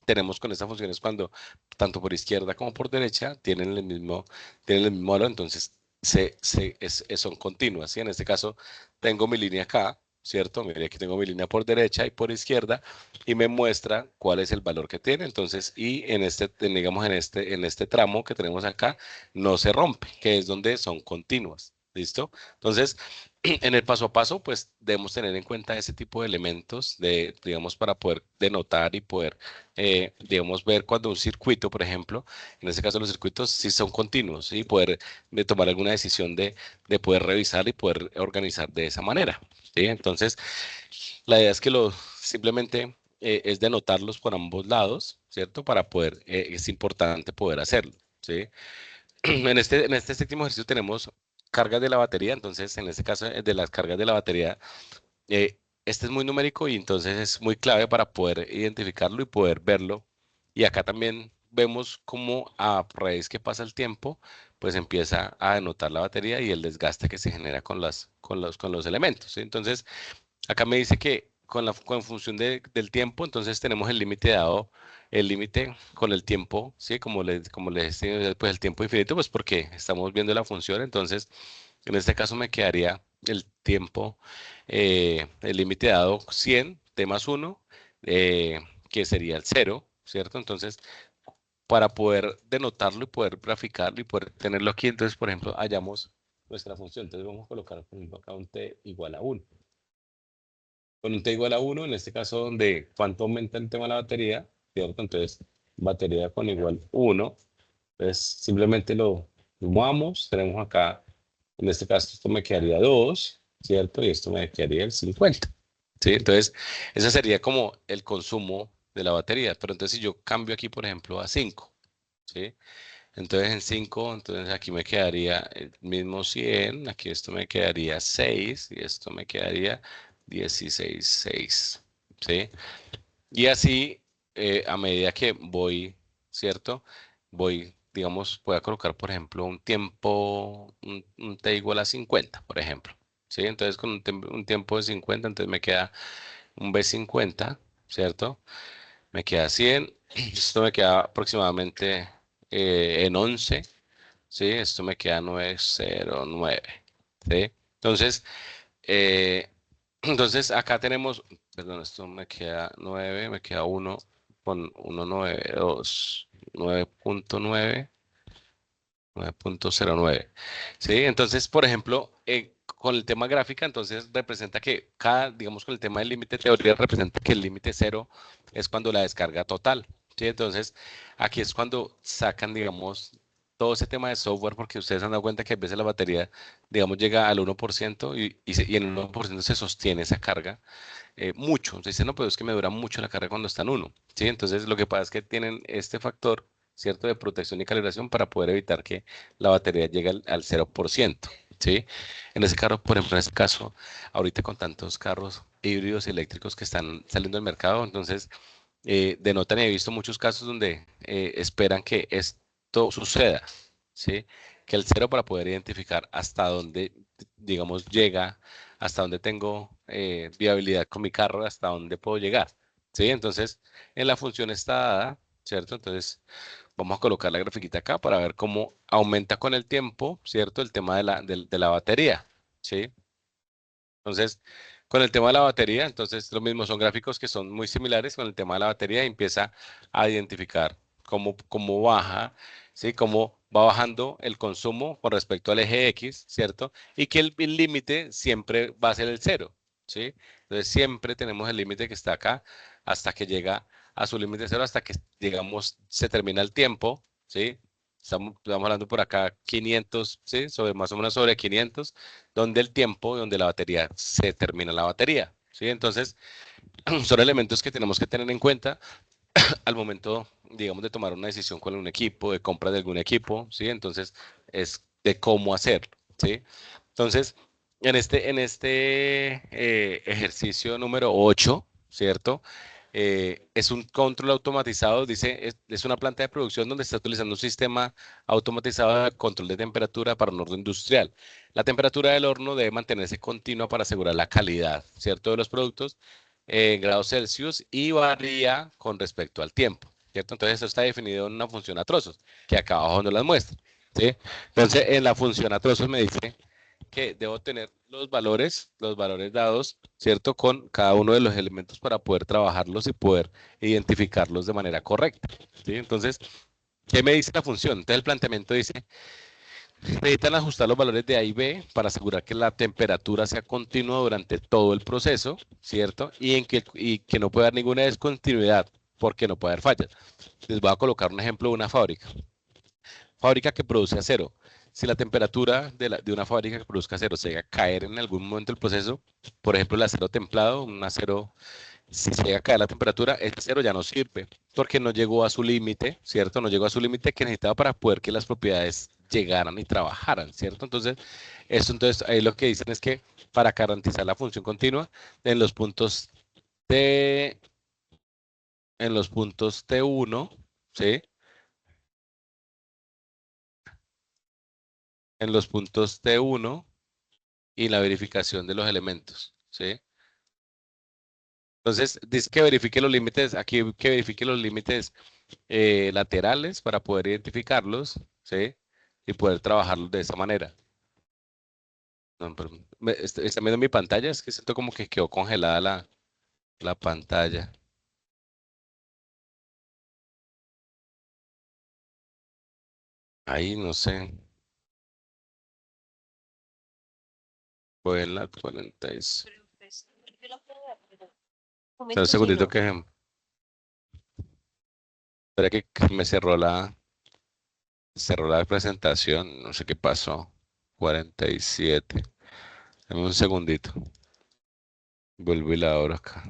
tenemos con estas funciones cuando tanto por izquierda como por derecha tienen el mismo valor, entonces son continuas, ¿sí? En este caso tengo mi línea acá, ¿cierto? Mire, aquí tengo mi línea por derecha y por izquierda y me muestra cuál es el valor que tiene. Entonces, y digamos, en este tramo que tenemos acá, no se rompe, que es donde son continuas. ¿Listo? Entonces, en el paso a paso, pues debemos tener en cuenta ese tipo de elementos, digamos, para poder denotar y poder, digamos, ver cuando un circuito, por ejemplo, en este caso los circuitos sí son continuos y poder tomar alguna decisión de poder revisar y poder organizar de esa manera. ¿Sí? Entonces, la idea es que simplemente es denotarlos por ambos lados, ¿cierto? Para poder, es importante poder hacerlo, ¿sí? En este séptimo ejercicio tenemos cargas de la batería, entonces en este caso de las cargas de la batería, este es muy numérico y entonces es muy clave para poder identificarlo y poder verlo. Y acá también vemos cómo a raíz que pasa el tiempo, pues empieza a denotar la batería y el desgaste que se genera con los elementos, ¿sí? Entonces, acá me dice que con función del tiempo, entonces tenemos el límite dado, el límite con el tiempo, ¿sí? Como le decía, pues el tiempo infinito, pues porque estamos viendo la función, entonces en este caso me quedaría el tiempo, el límite dado 100, t más 1, que sería el 0, ¿cierto? Entonces, para poder denotarlo y poder graficarlo y poder tenerlo aquí, entonces, por ejemplo, hallamos nuestra función. Entonces vamos a colocar, por ejemplo, acá un t igual a 1. Con un t igual a 1, en este caso, donde cuánto aumenta el tema de la batería, ¿cierto? Entonces, batería con igual 1, entonces simplemente lo sumamos, tenemos acá, en este caso, esto me quedaría 2, ¿cierto? Y esto me quedaría el 50, ¿sí? Entonces, ese sería como el consumo de la batería, pero entonces si yo cambio aquí, por ejemplo, a 5, ¿sí? Entonces en 5, entonces aquí me quedaría el mismo 100, aquí esto me quedaría 6 y esto me quedaría 16,6, ¿sí? Y así, a medida que voy, ¿cierto? Voy, digamos, voy a colocar, por ejemplo, un t igual a 50, por ejemplo, ¿sí? Entonces con un tiempo de 50, entonces me queda un b50, ¿cierto? Me queda 100, esto me queda aproximadamente en 11, ¿sí? Esto me queda 909, ¿sí? Entonces, eh, entonces acá tenemos, perdón, esto me queda 9, me queda 1 con 192, 9.9, 9.09, ¿sí? Entonces, por ejemplo, con el tema gráfica, entonces representa que digamos, con el tema del límite teoría, representa que el límite 0 es cuando la descarga total, ¿sí? Entonces, aquí es cuando sacan, digamos, todo ese tema de software, porque ustedes se han dado cuenta que a veces la batería, digamos, llega al 1% y en el 1% se sostiene esa carga mucho. Entonces dicen, no, pero es que me dura mucho la carga cuando está en 1, ¿sí? Entonces lo que pasa es que tienen este factor, ¿cierto? De protección y calibración para poder evitar que la batería llegue al 0%, ¿sí? En ese carro, por ejemplo, en este caso, ahorita con tantos carros híbridos eléctricos que están saliendo al mercado, entonces denotan y he visto muchos casos donde esperan que esto suceda, ¿sí? Que el 0 para poder identificar hasta dónde, digamos, llega, hasta dónde tengo viabilidad con mi carro, hasta dónde puedo llegar, ¿sí? Entonces, en la función está dada, ¿cierto? Entonces, vamos a colocar la grafiquita acá para ver cómo aumenta con el tiempo, ¿cierto? El tema de la batería, ¿sí? Entonces, con el tema de la batería, entonces lo mismo, son gráficos que son muy similares con el tema de la batería y empieza a identificar cómo baja, ¿sí? Cómo va bajando el consumo con respecto al eje X, ¿cierto? Y que el límite siempre va a ser el cero, ¿sí? Entonces, siempre tenemos el límite que está acá hasta que llega a su límite cero, hasta que, digamos, se termina el tiempo, ¿sí? Estamos hablando por acá 500, ¿sí? Más o menos sobre 500 donde el tiempo, donde la batería se termina la batería, ¿sí? Entonces, son elementos que tenemos que tener en cuenta al momento, digamos, de tomar una decisión con un equipo, de compra de algún equipo, ¿sí? Entonces, es de cómo hacerlo, ¿sí? Entonces, en este ejercicio número 8, ¿cierto? Es un control automatizado, dice, es una planta de producción donde está utilizando un sistema automatizado de control de temperatura para un horno industrial. La temperatura del horno debe mantenerse continua para asegurar la calidad, ¿cierto? De los productos en grados Celsius y varía con respecto al tiempo, ¿cierto? Entonces, esto está definido en una función a trozos, que acá abajo nos las muestra, ¿sí? Entonces, en la función a trozos me dice que debo tener los valores dados, ¿cierto? Con cada uno de los elementos para poder trabajarlos y poder identificarlos de manera correcta, ¿sí? Entonces, ¿qué me dice la función? Entonces, el planteamiento dice, necesitan ajustar los valores de A y B para asegurar que la temperatura sea continua durante todo el proceso, ¿cierto? Y que no pueda haber ninguna descontinuidad, porque no puede haber fallas. Les voy a colocar un ejemplo de una fábrica. Fábrica que produce acero. Si la temperatura de una fábrica que produzca acero se llega a caer en algún momento del proceso, por ejemplo, el acero templado, un acero, si se llega a caer la temperatura, este acero ya no sirve, porque no llegó a su límite, ¿cierto? No llegó a su límite que necesitaba para poder que las propiedades llegaran y trabajaran, ¿cierto? Entonces ahí lo que dicen es que para garantizar la función continua, en los puntos T, en los puntos T1, ¿sí? En los puntos T1 y la verificación de los elementos, ¿sí? Entonces, dice que verifique los límites, aquí que verifique los límites laterales para poder identificarlos, ¿sí? Y poder trabajarlos de esa manera. No, pero está viendo mi pantalla, es que siento como que quedó congelada la pantalla. Ahí, no sé, voy en la 46. Espera un segundito que espera que me cerró la presentación, no sé qué pasó. 47. Dame un segundito. Vuelvo y la abro acá.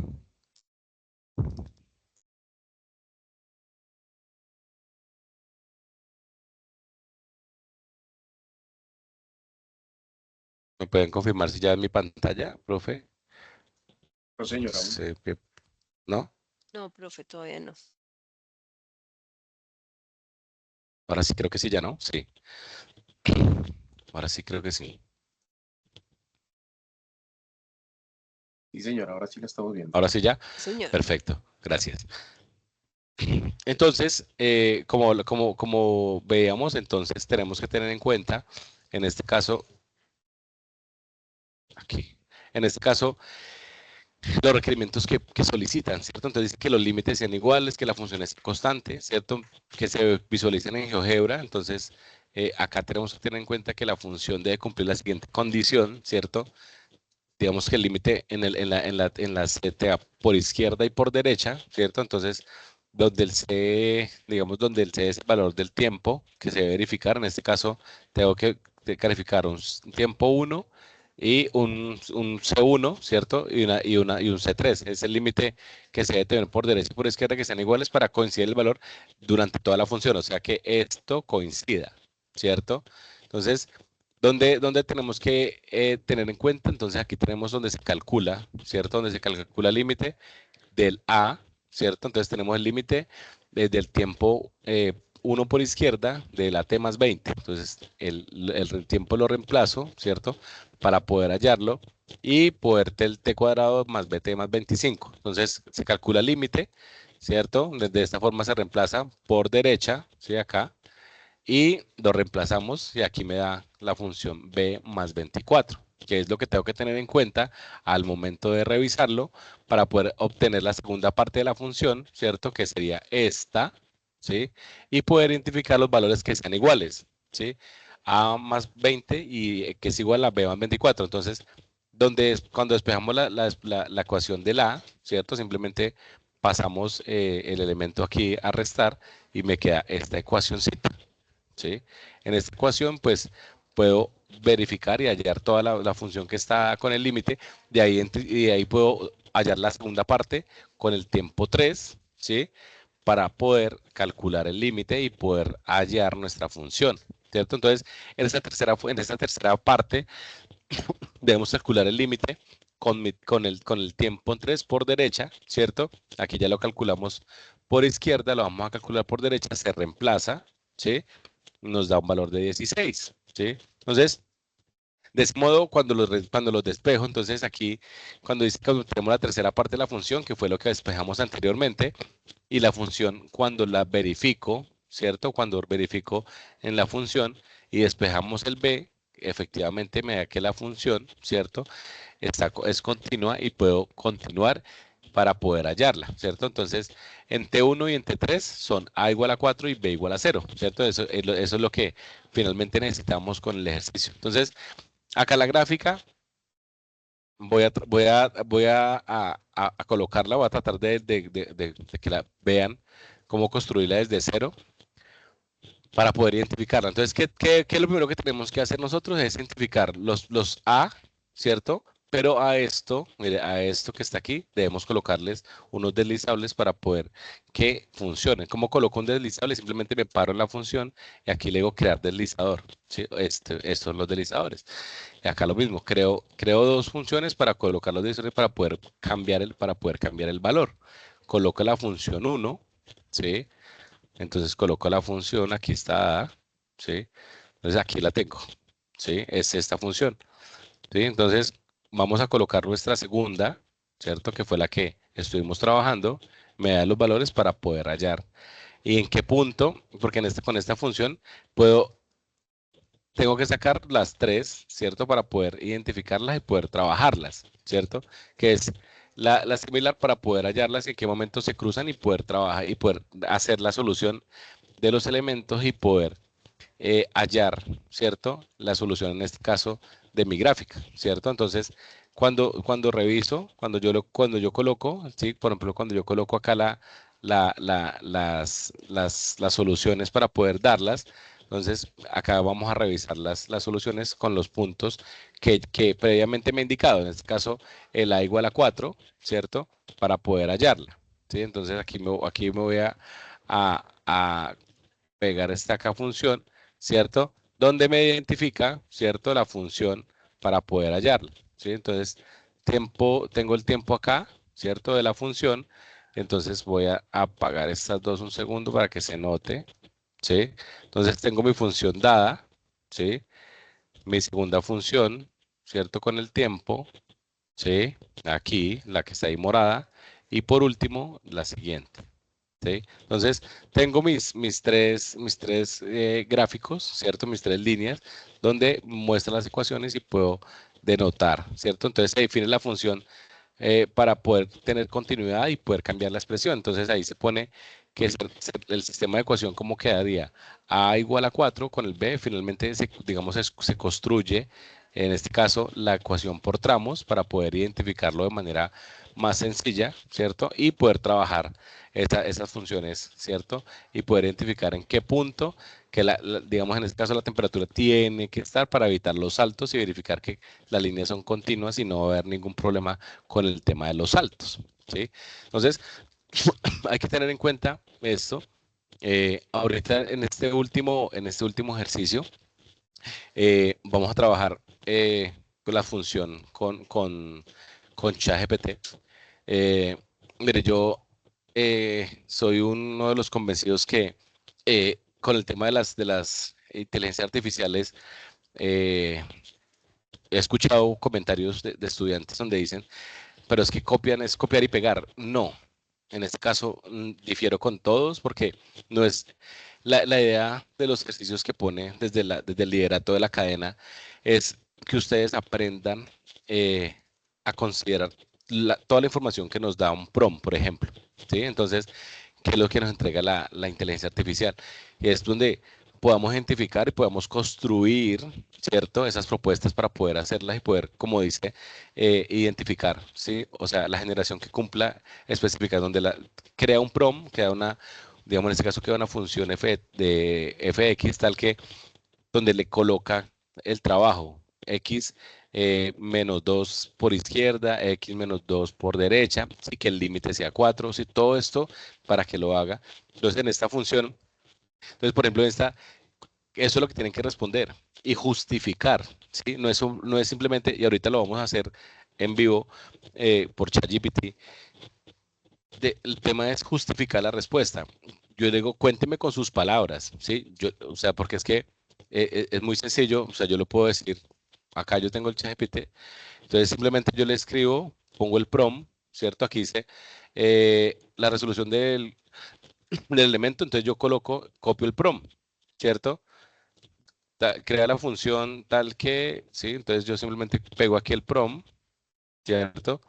¿Me pueden confirmar si ya es mi pantalla, profe? No, señor, aún. ¿No? No, profe, todavía no. Ahora sí creo que sí, ya no. Sí. Ahora sí creo que sí. Sí, señor, ahora sí la estamos viendo. Ahora sí ya. Señor. Perfecto. Gracias. Entonces, como veíamos, entonces tenemos que tener en cuenta, en este caso, aquí, en este caso, los requerimientos que solicitan, ¿cierto? Entonces dice que los límites sean iguales, que la función es constante, ¿cierto? Que se visualicen en GeoGebra. Entonces, acá tenemos que tener en cuenta que la función debe cumplir la siguiente condición, ¿cierto? Digamos que el límite en la CTA por izquierda y por derecha, ¿cierto? Entonces, donde el C, digamos, donde el C es el valor del tiempo que se debe verificar, en este caso, tengo que calificar un tiempo 1 y un C1, ¿cierto? Y un C3. Es el límite que se debe tener por derecha y por izquierda que sean iguales para coincidir el valor durante toda la función, o sea que esto coincida, ¿cierto? Entonces, ¿dónde tenemos que tener en cuenta? Entonces aquí tenemos donde se calcula, ¿cierto? Donde se calcula el límite del A, ¿cierto? Entonces tenemos el límite del tiempo 1 por izquierda de la T más 20. Entonces el tiempo lo reemplazo, ¿cierto? Para poder hallarlo y poder el T cuadrado más BT más 25. Entonces se calcula el límite, ¿cierto? De esta forma se reemplaza por derecha, ¿sí? Acá. Y lo reemplazamos y aquí me da la función b más 24, que es lo que tengo que tener en cuenta al momento de revisarlo para poder obtener la segunda parte de la función, ¿cierto? Que sería esta, ¿sí? Y poder identificar los valores que sean iguales, ¿sí? A más 20 y que es igual a b más 24. Entonces, cuando despejamos la ecuación de la A, ¿cierto? Simplemente pasamos el elemento aquí a restar y me queda esta ecuacióncita. ¿Sí? En esta ecuación, pues, puedo verificar y hallar toda la función que está con el límite, y de ahí puedo hallar la segunda parte con el tiempo 3, ¿sí? Para poder calcular el límite y poder hallar nuestra función, ¿cierto? Entonces, en esta tercera parte, debemos calcular el límite con el tiempo en 3 por derecha, ¿cierto? Aquí ya lo calculamos por izquierda, lo vamos a calcular por derecha, se reemplaza, ¿sí? Nos da un valor de 16, ¿sí? Entonces, de ese modo, cuando los despejo, entonces aquí, cuando tenemos la tercera parte de la función, que fue lo que despejamos anteriormente, y la función cuando la verifico, ¿cierto? Cuando verifico en la función y despejamos el b, efectivamente me da que la función, ¿cierto? Es continua y puedo continuar para poder hallarla, ¿cierto? Entonces, en T1 y en T3 son A igual a 4 y B igual a 0, ¿cierto? Eso es lo que finalmente necesitamos con el ejercicio. Entonces, acá la gráfica, voy a colocarla, voy a tratar de que la vean cómo construirla desde cero para poder identificarla. Entonces, ¿qué es lo primero que tenemos que hacer nosotros? Es identificar los A, ¿cierto? Pero a esto, mire, a esto que está aquí, debemos colocarles unos deslizables para poder que funcionen. ¿Cómo coloco un deslizable? Simplemente me paro en la función y aquí le digo crear deslizador, ¿sí? Estos son los deslizadores. Y acá lo mismo, creo dos funciones para colocar los deslizadores para poder cambiar el valor. Coloco la función 1, ¿sí? Entonces coloco la función, aquí está A, ¿sí? Entonces aquí la tengo, ¿sí? Es esta función, ¿sí? Entonces vamos a colocar nuestra segunda, ¿cierto? Que fue la que estuvimos trabajando, me da los valores para poder hallar. ¿Y en qué punto? Porque con esta función tengo que sacar las tres, ¿cierto? Para poder identificarlas y poder trabajarlas, ¿cierto? Que es la similar para poder hallarlas y en qué momento se cruzan y poder trabajar y poder hacer la solución de los elementos y poder hallar, ¿cierto? La solución en este caso de mi gráfica, ¿cierto? Entonces, cuando reviso, cuando yo coloco, ¿sí? Por ejemplo, cuando yo coloco acá las soluciones para poder darlas, entonces acá vamos a revisar las soluciones con los puntos que previamente me he indicado, en este caso el A igual a 4, ¿cierto? Para poder hallarla, ¿sí? Entonces aquí me voy a pegar esta acá función, ¿cierto? Donde me identifica, ¿cierto? La función para poder hallarla, ¿sí? Entonces, tengo el tiempo acá, ¿cierto? De la función. Entonces voy a apagar estas dos un segundo para que se note, ¿sí? Entonces tengo mi función dada, ¿sí? Mi segunda función, ¿cierto? Con el tiempo, ¿sí? Aquí, la que está ahí morada. Y por último, la siguiente. ¿Sí? Entonces, tengo mis tres gráficos, ¿cierto? Mis tres líneas, donde muestran las ecuaciones y puedo denotar, ¿cierto? Entonces, se define la función para poder tener continuidad y poder cambiar la expresión. Entonces, ahí se pone que el sistema de ecuación como quedaría A igual a 4 con el B, finalmente, digamos, se construye, en este caso, la ecuación por tramos para poder identificarlo de manera más sencilla, ¿cierto? Y poder trabajar esas funciones, ¿cierto? Y poder identificar en qué punto, digamos en este caso la temperatura tiene que estar para evitar los saltos y verificar que las líneas son continuas y no va a haber ningún problema con el tema de los saltos, ¿sí? Entonces, hay que tener en cuenta esto. Ahorita en este último ejercicio, vamos a trabajar con la función con ChatGPT. Eh, Mire, yo soy uno de los convencidos que con el tema de las inteligencias artificiales, eh, he escuchado comentarios de estudiantes donde dicen, pero es que copian, es copiar y pegar. No, En este caso, difiero con todos porque no es la idea de los ejercicios que pone desde el liderato de la cadena es que ustedes aprendan a considerar toda la información que nos da un prompt, por ejemplo, ¿sí? Entonces, ¿qué es lo que nos entrega la inteligencia artificial? Y es donde podamos identificar y podamos construir, ¿cierto? Esas propuestas para poder hacerlas y poder, como dice, identificar, ¿sí? O sea, la generación que cumpla específica, donde crea un prompt, crea una, digamos en este caso, crea una función de fx tal que donde le coloca el trabajo, x menos 2 por izquierda, x menos 2 por derecha, y que el límite sea 4, ¿sí? Todo esto para que lo haga. Entonces, en esta función, entonces, por ejemplo, eso es lo que tienen que responder y justificar, ¿sí? No es simplemente, y ahorita lo vamos a hacer en vivo por ChatGPT, el tema es justificar la respuesta. Yo digo, cuénteme con sus palabras, ¿sí? O sea, porque es que es muy sencillo, o sea, yo lo puedo decir, acá yo tengo el ChatGPT, entonces simplemente yo le escribo, pongo el prompt, ¿cierto? Aquí dice la resolución del elemento, entonces yo copio el prompt, ¿cierto? Crea la función tal que, ¿sí? Entonces yo simplemente pego aquí el prompt, ¿cierto?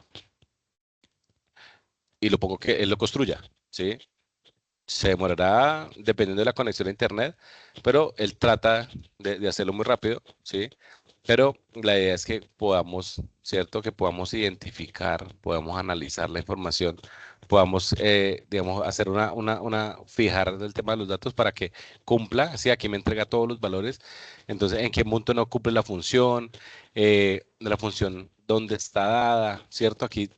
Y lo pongo que él lo construya, ¿sí? Se demorará dependiendo de la conexión a internet, pero él trata de hacerlo muy rápido, ¿sí? Pero la idea es que podamos, ¿cierto? Que podamos identificar, podamos analizar la información, podamos, digamos, hacer fijar el tema de los datos para que cumpla, si aquí me entrega todos los valores, entonces, ¿en qué punto no cumple la función dónde está dada, ¿cierto? Aquí,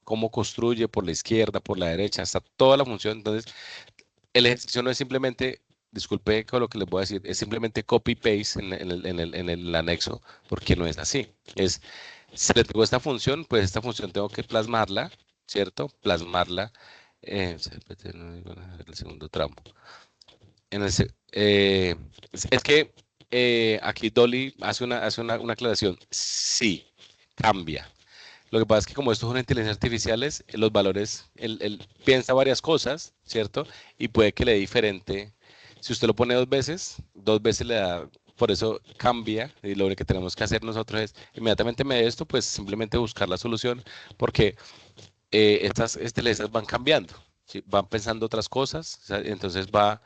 cómo construye por la izquierda, por la derecha, está toda la función, entonces, el ejercicio no es simplemente, disculpe con lo que les voy a decir, es simplemente copy-paste en el anexo, porque no es así. Si le tengo esta función, pues esta función tengo que plasmarla, ¿cierto? Plasmarla, el segundo tramo. Es que aquí Dolly hace una aclaración. Sí, cambia. Lo que pasa es que como estos son inteligencias artificiales, los valores, él piensa varias cosas, ¿cierto? Y puede que le dé diferente. Si usted lo pone dos veces le da, por eso cambia. Y lo único que tenemos que hacer nosotros es, inmediatamente me dé esto, pues simplemente buscar la solución, porque estas inteligencias van cambiando, ¿sí? Van pensando otras cosas, o sea, entonces va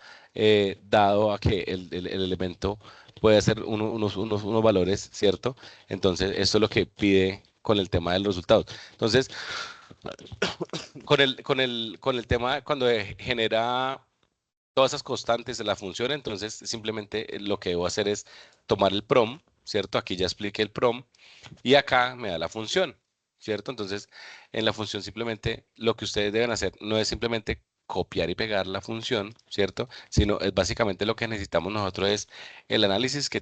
dado a que el elemento puede hacer unos valores, ¿cierto? Entonces, esto es lo que pide con el tema de los resultados. Entonces, con el tema cuando genera todas esas constantes de la función, entonces simplemente lo que debo hacer es tomar el prompt, ¿cierto? Aquí ya expliqué el prompt y acá me da la función, ¿cierto? Entonces, en la función simplemente lo que ustedes deben hacer no es simplemente copiar y pegar la función, ¿cierto? Sino es básicamente lo que necesitamos nosotros es el análisis que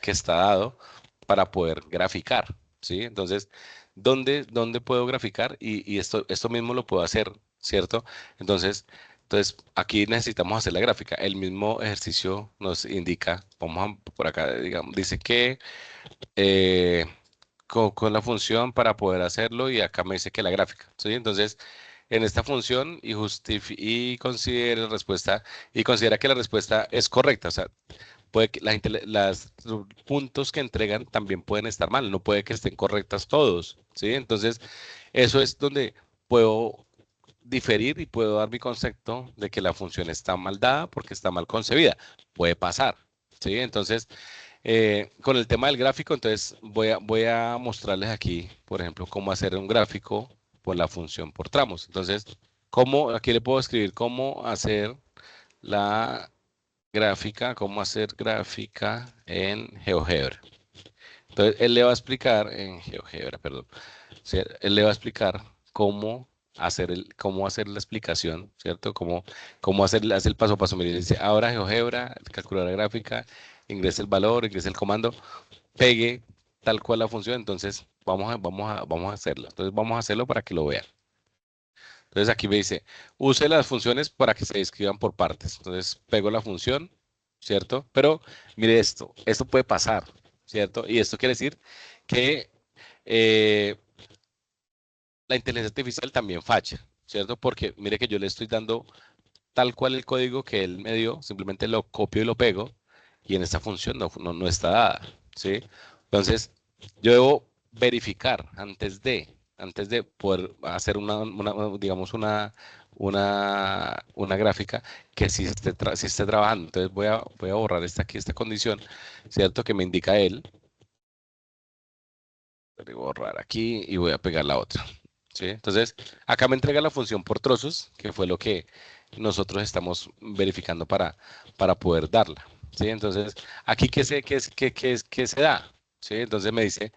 está dado para poder graficar, ¿sí? Entonces, ¿dónde puedo graficar? Y esto mismo lo puedo hacer, ¿cierto? Entonces, aquí necesitamos hacer la gráfica. El mismo ejercicio nos indica, por acá, digamos, dice que eh, con la función para poder hacerlo y acá me dice que la gráfica, ¿sí? Entonces, en esta función y considere la respuesta y considera que la respuesta es correcta, o sea, puede que los puntos que entregan también pueden estar mal, no puede que estén correctas todos, ¿sí? Entonces, eso es donde puedo diferir y puedo dar mi concepto de que la función está mal dada porque está mal concebida. Puede pasar, ¿sí? Entonces, con el tema del gráfico, entonces voy a mostrarles aquí, por ejemplo, cómo hacer un gráfico por la función por tramos. Entonces, aquí le puedo escribir cómo hacer la cómo hacer gráfica en GeoGebra. Entonces, él le va a explicar, en GeoGebra, perdón, ¿sí? Él le va a explicar cómo hacer la explicación, ¿cierto? Cómo hace el paso a paso. Mire, dice, ahora GeoGebra, calcular la gráfica, ingrese el valor, ingrese el comando, pegue tal cual la función, entonces vamos a hacerlo. Entonces vamos a hacerlo para que lo vean. Entonces aquí me dice, use las funciones para que se describan por partes. Entonces pego la función, ¿cierto? Pero mire esto puede pasar, ¿cierto? Y esto quiere decir que la inteligencia artificial también falla, ¿cierto? Porque mire que yo le estoy dando tal cual el código que él me dio, simplemente lo copio y lo pego, y en esta función no está dada, ¿sí? Entonces, yo debo verificar antes de poder hacer digamos, una gráfica que sí esté trabajando. Entonces, voy a borrar esta condición, ¿cierto? Que me indica él. Voy a borrar aquí y voy a pegar la otra. ¿Sí? Entonces, acá me entrega la función por trozos, que fue lo que nosotros estamos verificando para poder darla. ¿Sí? Entonces, aquí qué se da. ¿Sí? Entonces me dice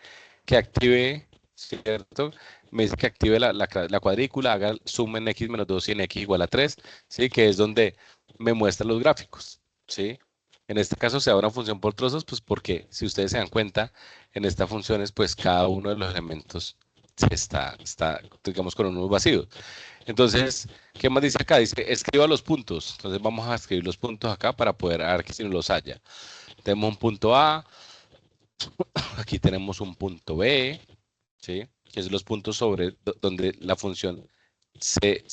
que active, ¿cierto? Me dice que active la cuadrícula, haga el suma en x menos 2 y en x igual a 3, ¿sí? Que es donde me muestra los gráficos. ¿Sí? En este caso se da una función por trozos, pues porque si ustedes se dan cuenta, en estas funciones, pues cada uno de los elementos está, digamos, con unos vacíos. Entonces, ¿qué más dice acá? Dice, escriba los puntos. Entonces vamos a escribir los puntos acá para poder ver que si no los haya. Tenemos un punto A, aquí tenemos un punto B, ¿sí? Que es los puntos sobre donde la función se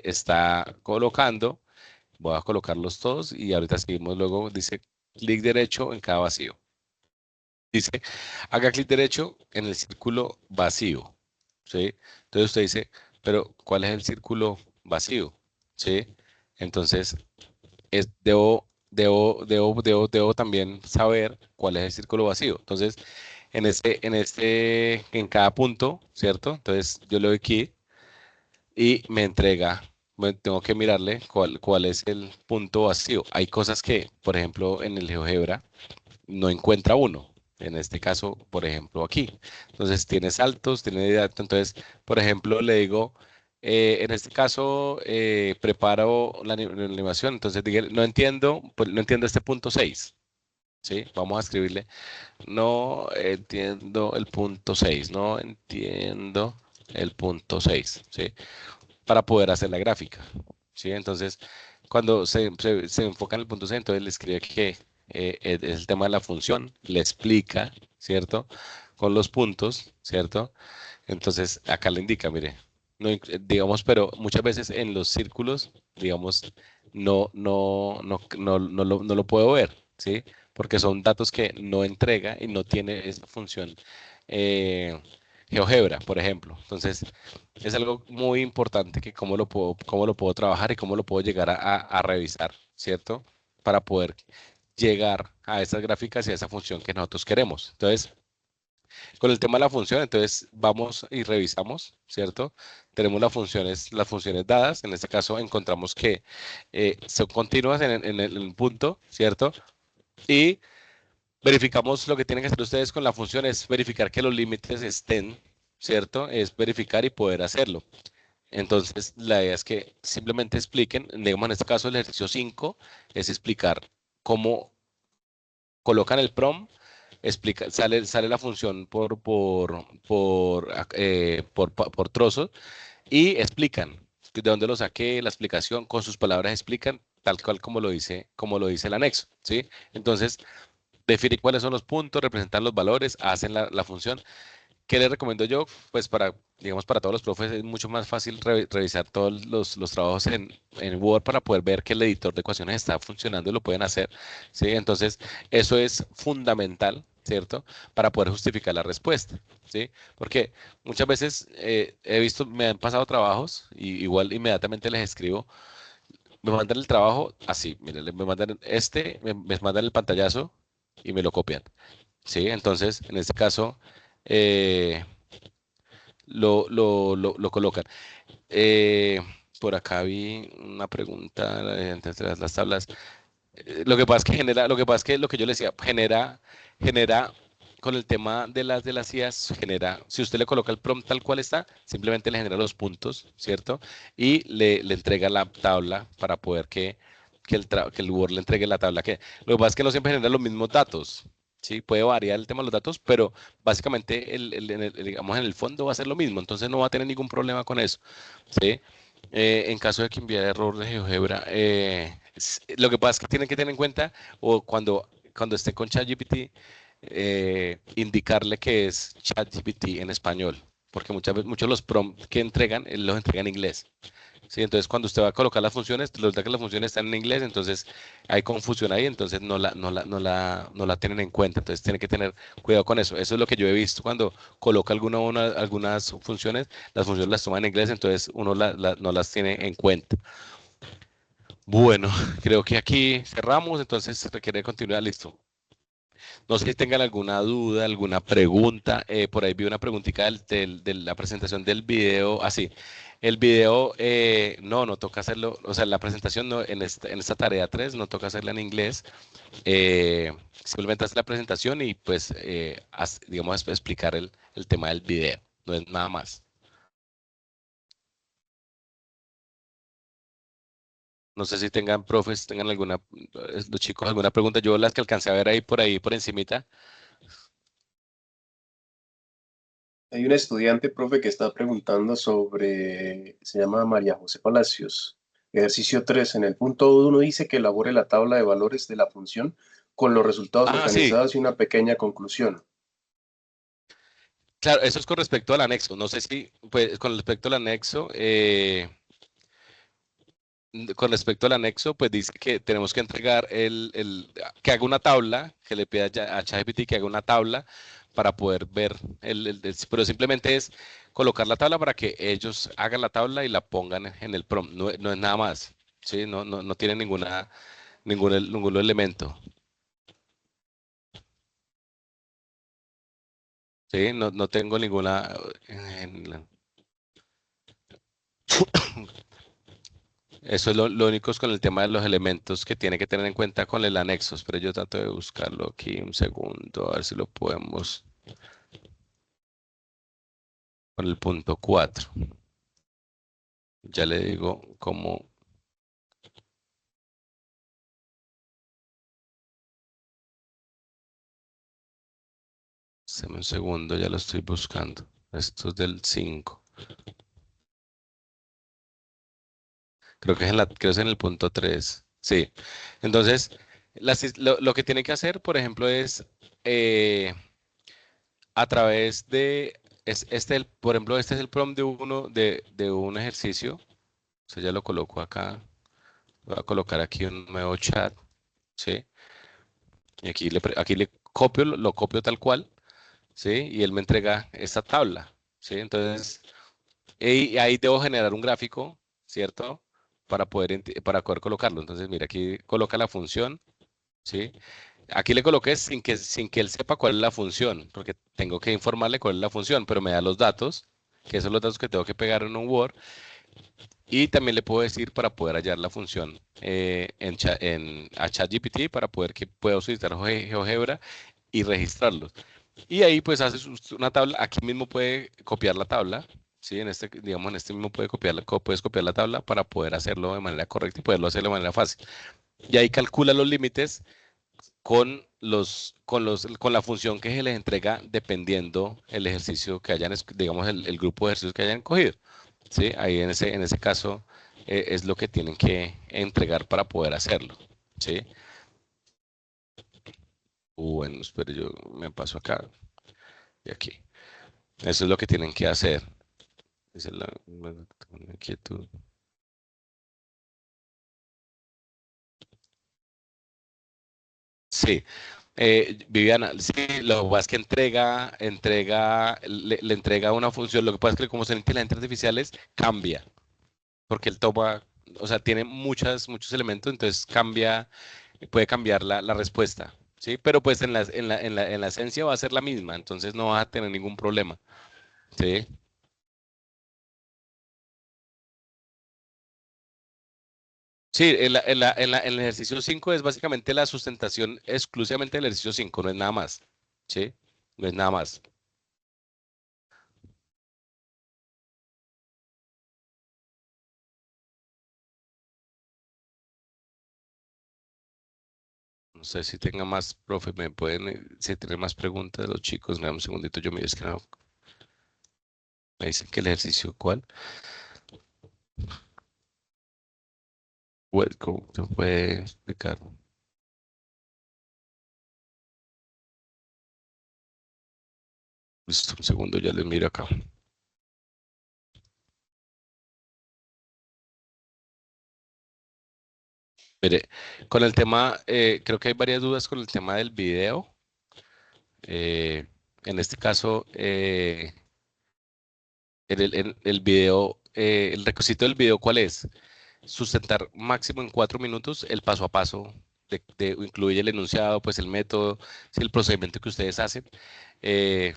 está colocando. Voy a colocarlos todos y ahorita seguimos luego, dice clic derecho en cada vacío. Dice, haga clic derecho en el círculo vacío, ¿sí? Entonces usted dice, pero ¿cuál es el círculo vacío? ¿Sí? Entonces, debo también saber cuál es el círculo vacío. Entonces, en cada punto, ¿cierto? Entonces, yo le doy aquí y me entrega, tengo que mirarle cuál es el punto vacío. Hay cosas que, por ejemplo, en el GeoGebra, no encuentra uno. En este caso, por ejemplo, aquí. Entonces, tiene saltos, tiene datos. Entonces, por ejemplo, le digo, en este caso, preparo la animación. Entonces, no entiendo, pues, no entiendo este punto 6. ¿Sí? Vamos a escribirle, no entiendo el punto 6. No entiendo el punto 6. ¿Sí? Para poder hacer la gráfica. ¿Sí? Entonces, cuando se enfoca en el punto 6, entonces le escribe que es el tema de la función, le explica, ¿cierto? Con los puntos, ¿cierto? Entonces, acá le indica, mire, digamos, pero muchas veces en los círculos, digamos, no lo puedo ver, ¿sí? Porque son datos que no entrega y no tiene esa función eh, GeoGebra, por ejemplo. Entonces, es algo muy importante que cómo lo puedo trabajar y cómo lo puedo llegar a revisar, ¿cierto? Para poder llegar a esas gráficas y a esa función que nosotros queremos. Entonces, con el tema de la función, entonces vamos y revisamos, ¿cierto? Tenemos las funciones dadas. En este caso encontramos que son continuas en el punto, ¿cierto? Y verificamos lo que tienen que hacer ustedes con la función, es verificar que los límites estén, ¿cierto? Es verificar y poder hacerlo. Entonces, la idea es que simplemente expliquen, digamos en este caso el ejercicio 5 es explicar cómo colocan el prompt, sale la función por trozos y explican de dónde lo saqué, la explicación, con sus palabras explican tal cual como lo dice el anexo, ¿sí? Entonces, define cuáles son los puntos, representan los valores, hacen la función. ¿Qué les recomiendo yo? Pues digamos, para todos los profes es mucho más fácil revisar todos los trabajos en Word para poder ver que el editor de ecuaciones está funcionando y lo pueden hacer, ¿sí? Entonces, eso es fundamental, ¿cierto? Para poder justificar la respuesta, ¿sí? Porque muchas veces me han pasado trabajos y igual inmediatamente les escribo, me mandan el trabajo así, miren, me mandan me mandan el pantallazo y me lo copian, ¿sí? Entonces, en este caso, eh, lo colocan. Eh, por acá vi una pregunta entre las tablas. Lo que pasa es que lo que yo le decía, genera con el tema de las IAs, si usted le coloca el prompt tal cual está, simplemente le genera los puntos, ¿cierto? Y le entrega la tabla para poder que el Word le entregue la tabla. Lo que pasa es que no siempre genera los mismos datos. Sí, puede variar el tema de los datos, pero básicamente digamos en el fondo va a ser lo mismo, entonces no va a tener ningún problema con eso. ¿Sí? En caso de que envíe error de GeoGebra, lo que pasa es que tienen que tener en cuenta, o cuando estén con ChatGPT, indicarle que es ChatGPT en español, porque muchos de los prompts que entregan, los entregan en inglés. ¿Sí? Entonces, cuando usted va a colocar las funciones, resulta que las funciones están en inglés, entonces hay confusión ahí, entonces no la tienen en cuenta. Entonces, tiene que tener cuidado con eso. Eso es lo que yo he visto cuando coloca algunas funciones, las funciones las toma en inglés, entonces uno no las tiene en cuenta. Bueno, creo que aquí cerramos, entonces se requiere continuidad, listo. No sé si tengan alguna duda, alguna pregunta. Por ahí vi una preguntita de la presentación del video. Así, el video, no toca hacerlo, o sea, la presentación no, en esta tarea 3 no toca hacerla en inglés. Simplemente hacer la presentación y pues, digamos, explicar el tema del video. No es nada más. No sé si tengan profes, tengan los chicos alguna pregunta. Yo las que alcancé a ver ahí por encimita. Hay un estudiante, profe, que está preguntando sobre, se llama María José Palacios, ejercicio 3. En el punto 1 dice que elabore la tabla de valores de la función con los resultados Ah, sí. organizados y una pequeña conclusión. Claro, eso es con respecto al anexo. No sé si, pues, con respecto al anexo, pues dice que tenemos que entregar que haga una tabla, que le pida a ChatGPT que haga una tabla para poder ver pero simplemente es colocar la tabla para que ellos hagan la tabla y la pongan en el prompt. No es nada más, ¿sí? No tiene ningún elemento. Sí, no tengo ninguna. Eso es lo único es con el tema de los elementos que tiene que tener en cuenta con el anexo. Pero yo trato de buscarlo aquí un segundo, a ver si lo podemos con el punto 4. Ya le digo cómo. Deme un segundo, ya lo estoy buscando. Esto es del 5. Creo que creo que es en el punto 3. Sí. Entonces, lo que tiene que hacer, por ejemplo, es eh, a través de, por ejemplo, este es el prompt de un ejercicio. O sea, ya lo coloco acá. Voy a colocar aquí un nuevo chat. ¿Sí? Y aquí le copio, lo copio tal cual. ¿Sí? Y él me entrega esta tabla. ¿Sí? Entonces, y ahí debo generar un gráfico, ¿cierto? Para poder colocarlo. Entonces, mira, aquí coloca la función. ¿Sí? Aquí le coloqué sin que él sepa cuál es la función, porque tengo que informarle cuál es la función, pero me da los datos, que son los datos que tengo que pegar en un Word, y también le puedo decir para poder hallar la función a ChatGPT para poder que pueda utilizar GeoGebra y registrarlos. Y ahí pues haces una tabla, aquí mismo puede copiar la tabla, ¿sí? Digamos, en este mismo puedes copiar la tabla para poder hacerlo de manera correcta y poderlo hacer de manera fácil. Y ahí calcula los límites con la función que se les entrega dependiendo el ejercicio que hayan, digamos, el grupo de ejercicios que hayan cogido. ¿Sí? Ahí en ese caso es lo que tienen que entregar para poder hacerlo. ¿Sí? Bueno, espero yo me paso acá y aquí. Eso es lo que tienen que hacer. Esa es la inquietud. Sí, Viviana, sí, lo que pasa es que le entrega una función. Lo que pasa es que como son inteligencias artificiales, cambia, porque él toma, o sea, tiene muchos elementos, entonces puede cambiar la respuesta, ¿sí? Pero pues en la esencia va a ser la misma, entonces no va a tener ningún problema, ¿sí? Sí, en el ejercicio 5 es básicamente la sustentación exclusivamente del ejercicio 5, no es nada más, ¿sí? No es nada más. No sé si tenga más, profe, si tienen más preguntas de los chicos, me da un segundito, yo me es que no, me dicen que el ejercicio, ¿cuál? ¿Cómo se puede explicar? Listo, un segundo, ya les miro acá. Mire, con el tema, creo que hay varias dudas con el tema del video. Eh, en este caso, el video, el requisito del video, ¿cuál es? Sustentar máximo en 4 minutos el paso a paso, incluye el enunciado, pues el método, sí, el procedimiento que ustedes hacen. Eh,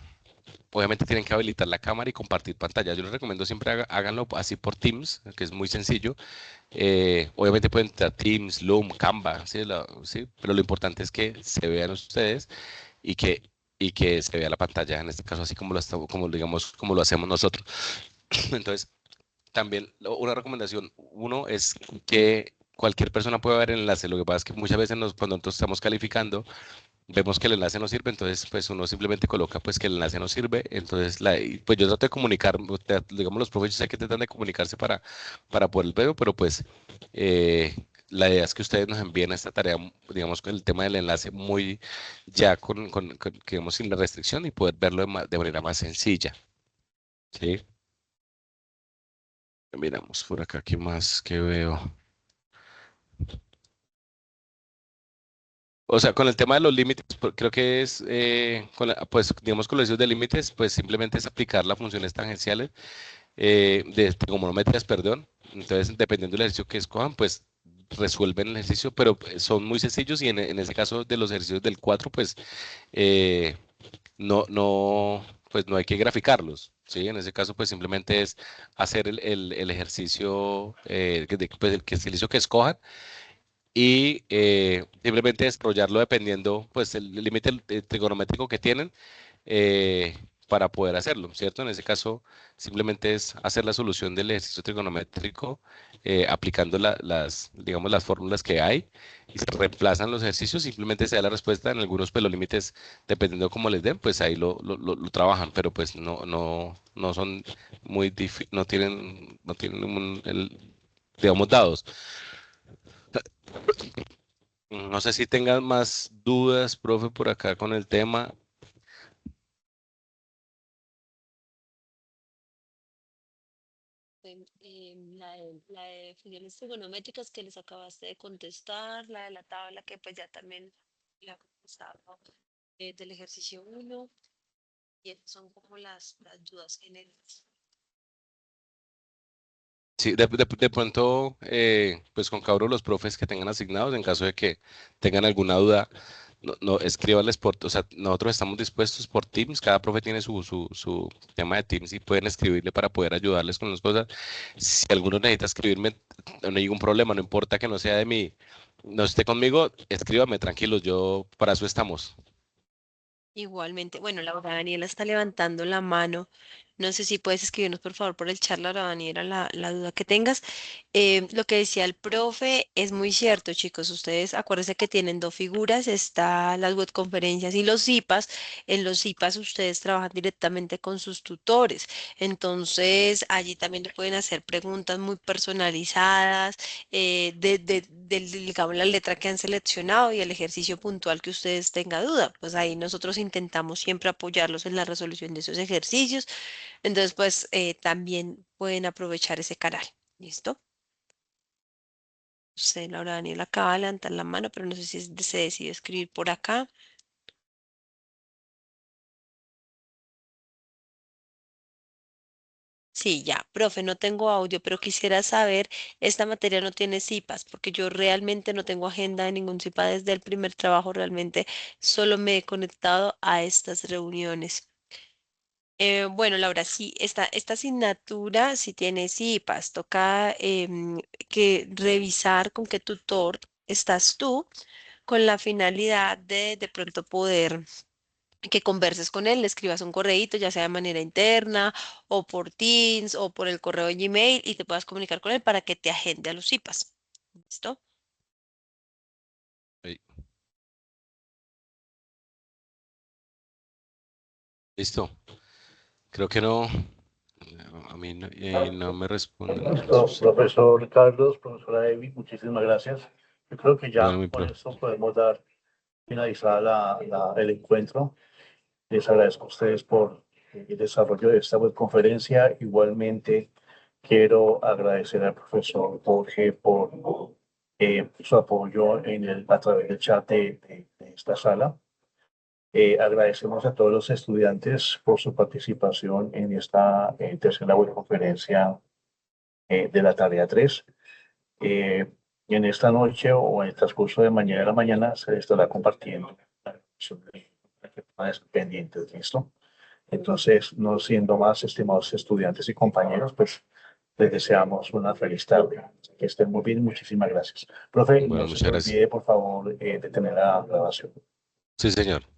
Obviamente tienen que habilitar la cámara y compartir pantalla. Yo les recomiendo siempre háganlo así por Teams, que es muy sencillo. Obviamente pueden entrar Teams, Loom, Canva, ¿sí? ¿Sí? Pero lo importante es que se vean ustedes y que se vea la pantalla, en este caso así como como digamos, como lo hacemos nosotros. Entonces, también una recomendación, uno es que cualquier persona puede ver el enlace. Lo que pasa es que muchas veces cuando nosotros estamos calificando, vemos que el enlace no sirve, entonces pues uno simplemente coloca pues que el enlace no sirve. Entonces, y, pues yo trato de comunicar, digamos los profes, yo sé que tratan de comunicarse para poder verlo, pero pues la idea es que ustedes nos envíen esta tarea, digamos, con el tema del enlace muy ya digamos, sin la restricción y poder verlo de manera más sencilla. ¿Sí? Miramos por acá, ¿qué más que veo? O sea, con el tema de los límites, creo que es, pues, digamos, con los ejercicios de límites, pues simplemente es aplicar las funciones tangenciales de trigonométricas, perdón. Entonces, dependiendo del ejercicio que escojan, pues resuelven el ejercicio, pero son muy sencillos y en ese caso de los ejercicios del 4 pues eh, pues no hay que graficarlos. ¿Sí? En ese caso, pues simplemente es hacer el ejercicio, pues, el ejercicio que escojan y simplemente desarrollarlo dependiendo pues el límite trigonométrico que tienen eh, para poder hacerlo, ¿cierto? En ese caso simplemente es hacer la solución del ejercicio trigonométrico aplicando digamos, las fórmulas que hay y se reemplazan los ejercicios, simplemente se da la respuesta en algunos pues los límites, dependiendo cómo les den, pues ahí lo trabajan, pero pues no son no tienen digamos, dados. No sé si tengan más dudas, profe, por acá con el tema. La de funciones trigonométricas que les acabaste de contestar, la de la tabla que pues ya también la contestaba del ejercicio 1 y esas son como las dudas generales. Sí, de pronto, pues con cada uno de los profes que tengan asignados, en caso de que tengan alguna duda, escríbanles o sea, nosotros estamos dispuestos por Teams, cada profe tiene su tema de Teams y pueden escribirle para poder ayudarles con las cosas. Si alguno necesita escribirme, no hay ningún problema, no importa que no sea no esté conmigo, escríbame, tranquilos, para eso estamos. Igualmente, bueno, Laura Daniela está levantando la mano. No sé si puedes escribirnos por favor por el chat, Laura Daniela, la duda que tengas. Lo que decía el profe es muy cierto, chicos. Ustedes acuérdense que tienen dos figuras, está las webconferencias y los IPAs. En los IPAs ustedes trabajan directamente con sus tutores. Entonces, allí también le pueden hacer preguntas muy personalizadas digamos, la letra que han seleccionado y el ejercicio puntual que ustedes tengan duda. Pues ahí nosotros intentamos siempre apoyarlos en la resolución de esos ejercicios. Entonces, pues también pueden aprovechar ese canal. ¿Listo? Usted, Laura Daniela, acaba de levantar la mano, pero no sé si se decide escribir por acá. Sí, ya, profe, no tengo audio, pero quisiera saber, esta materia no tiene CIPAS, porque yo realmente no tengo agenda de ningún CIPA desde el primer trabajo, realmente solo me he conectado a estas reuniones. Bueno, Laura, sí, esta asignatura sí tiene CIPAS, toca que revisar con qué tutor estás tú, con la finalidad de pronto poder que converses con él, le escribas un correíto, ya sea de manera interna o por Teams o por el correo de Gmail y te puedas comunicar con él para que te agende a los CIPAS. ¿Listo? Ahí. Listo. Creo que no. A mí no me responden. Listo, profesor Carlos, profesora Evi, muchísimas gracias. Yo creo que Bueno, ya mi con profe. esto podemos dar finalizada el encuentro. Les agradezco a ustedes por el desarrollo de esta webconferencia. Igualmente, quiero agradecer al profesor Jorge por su apoyo a través del chat de esta sala. Agradecemos a todos los estudiantes por su participación en esta tercera webconferencia de la tarea 3. En esta noche o en el transcurso de mañana a la mañana se estará compartiendo pendientes, ¿listo? Entonces, no siendo más, estimados estudiantes y compañeros, pues les deseamos una feliz tarde. Que estén muy bien, muchísimas gracias. Profe, Bueno, no se muchas te gracias. olvide, por favor, de tener la grabación. Sí, señor.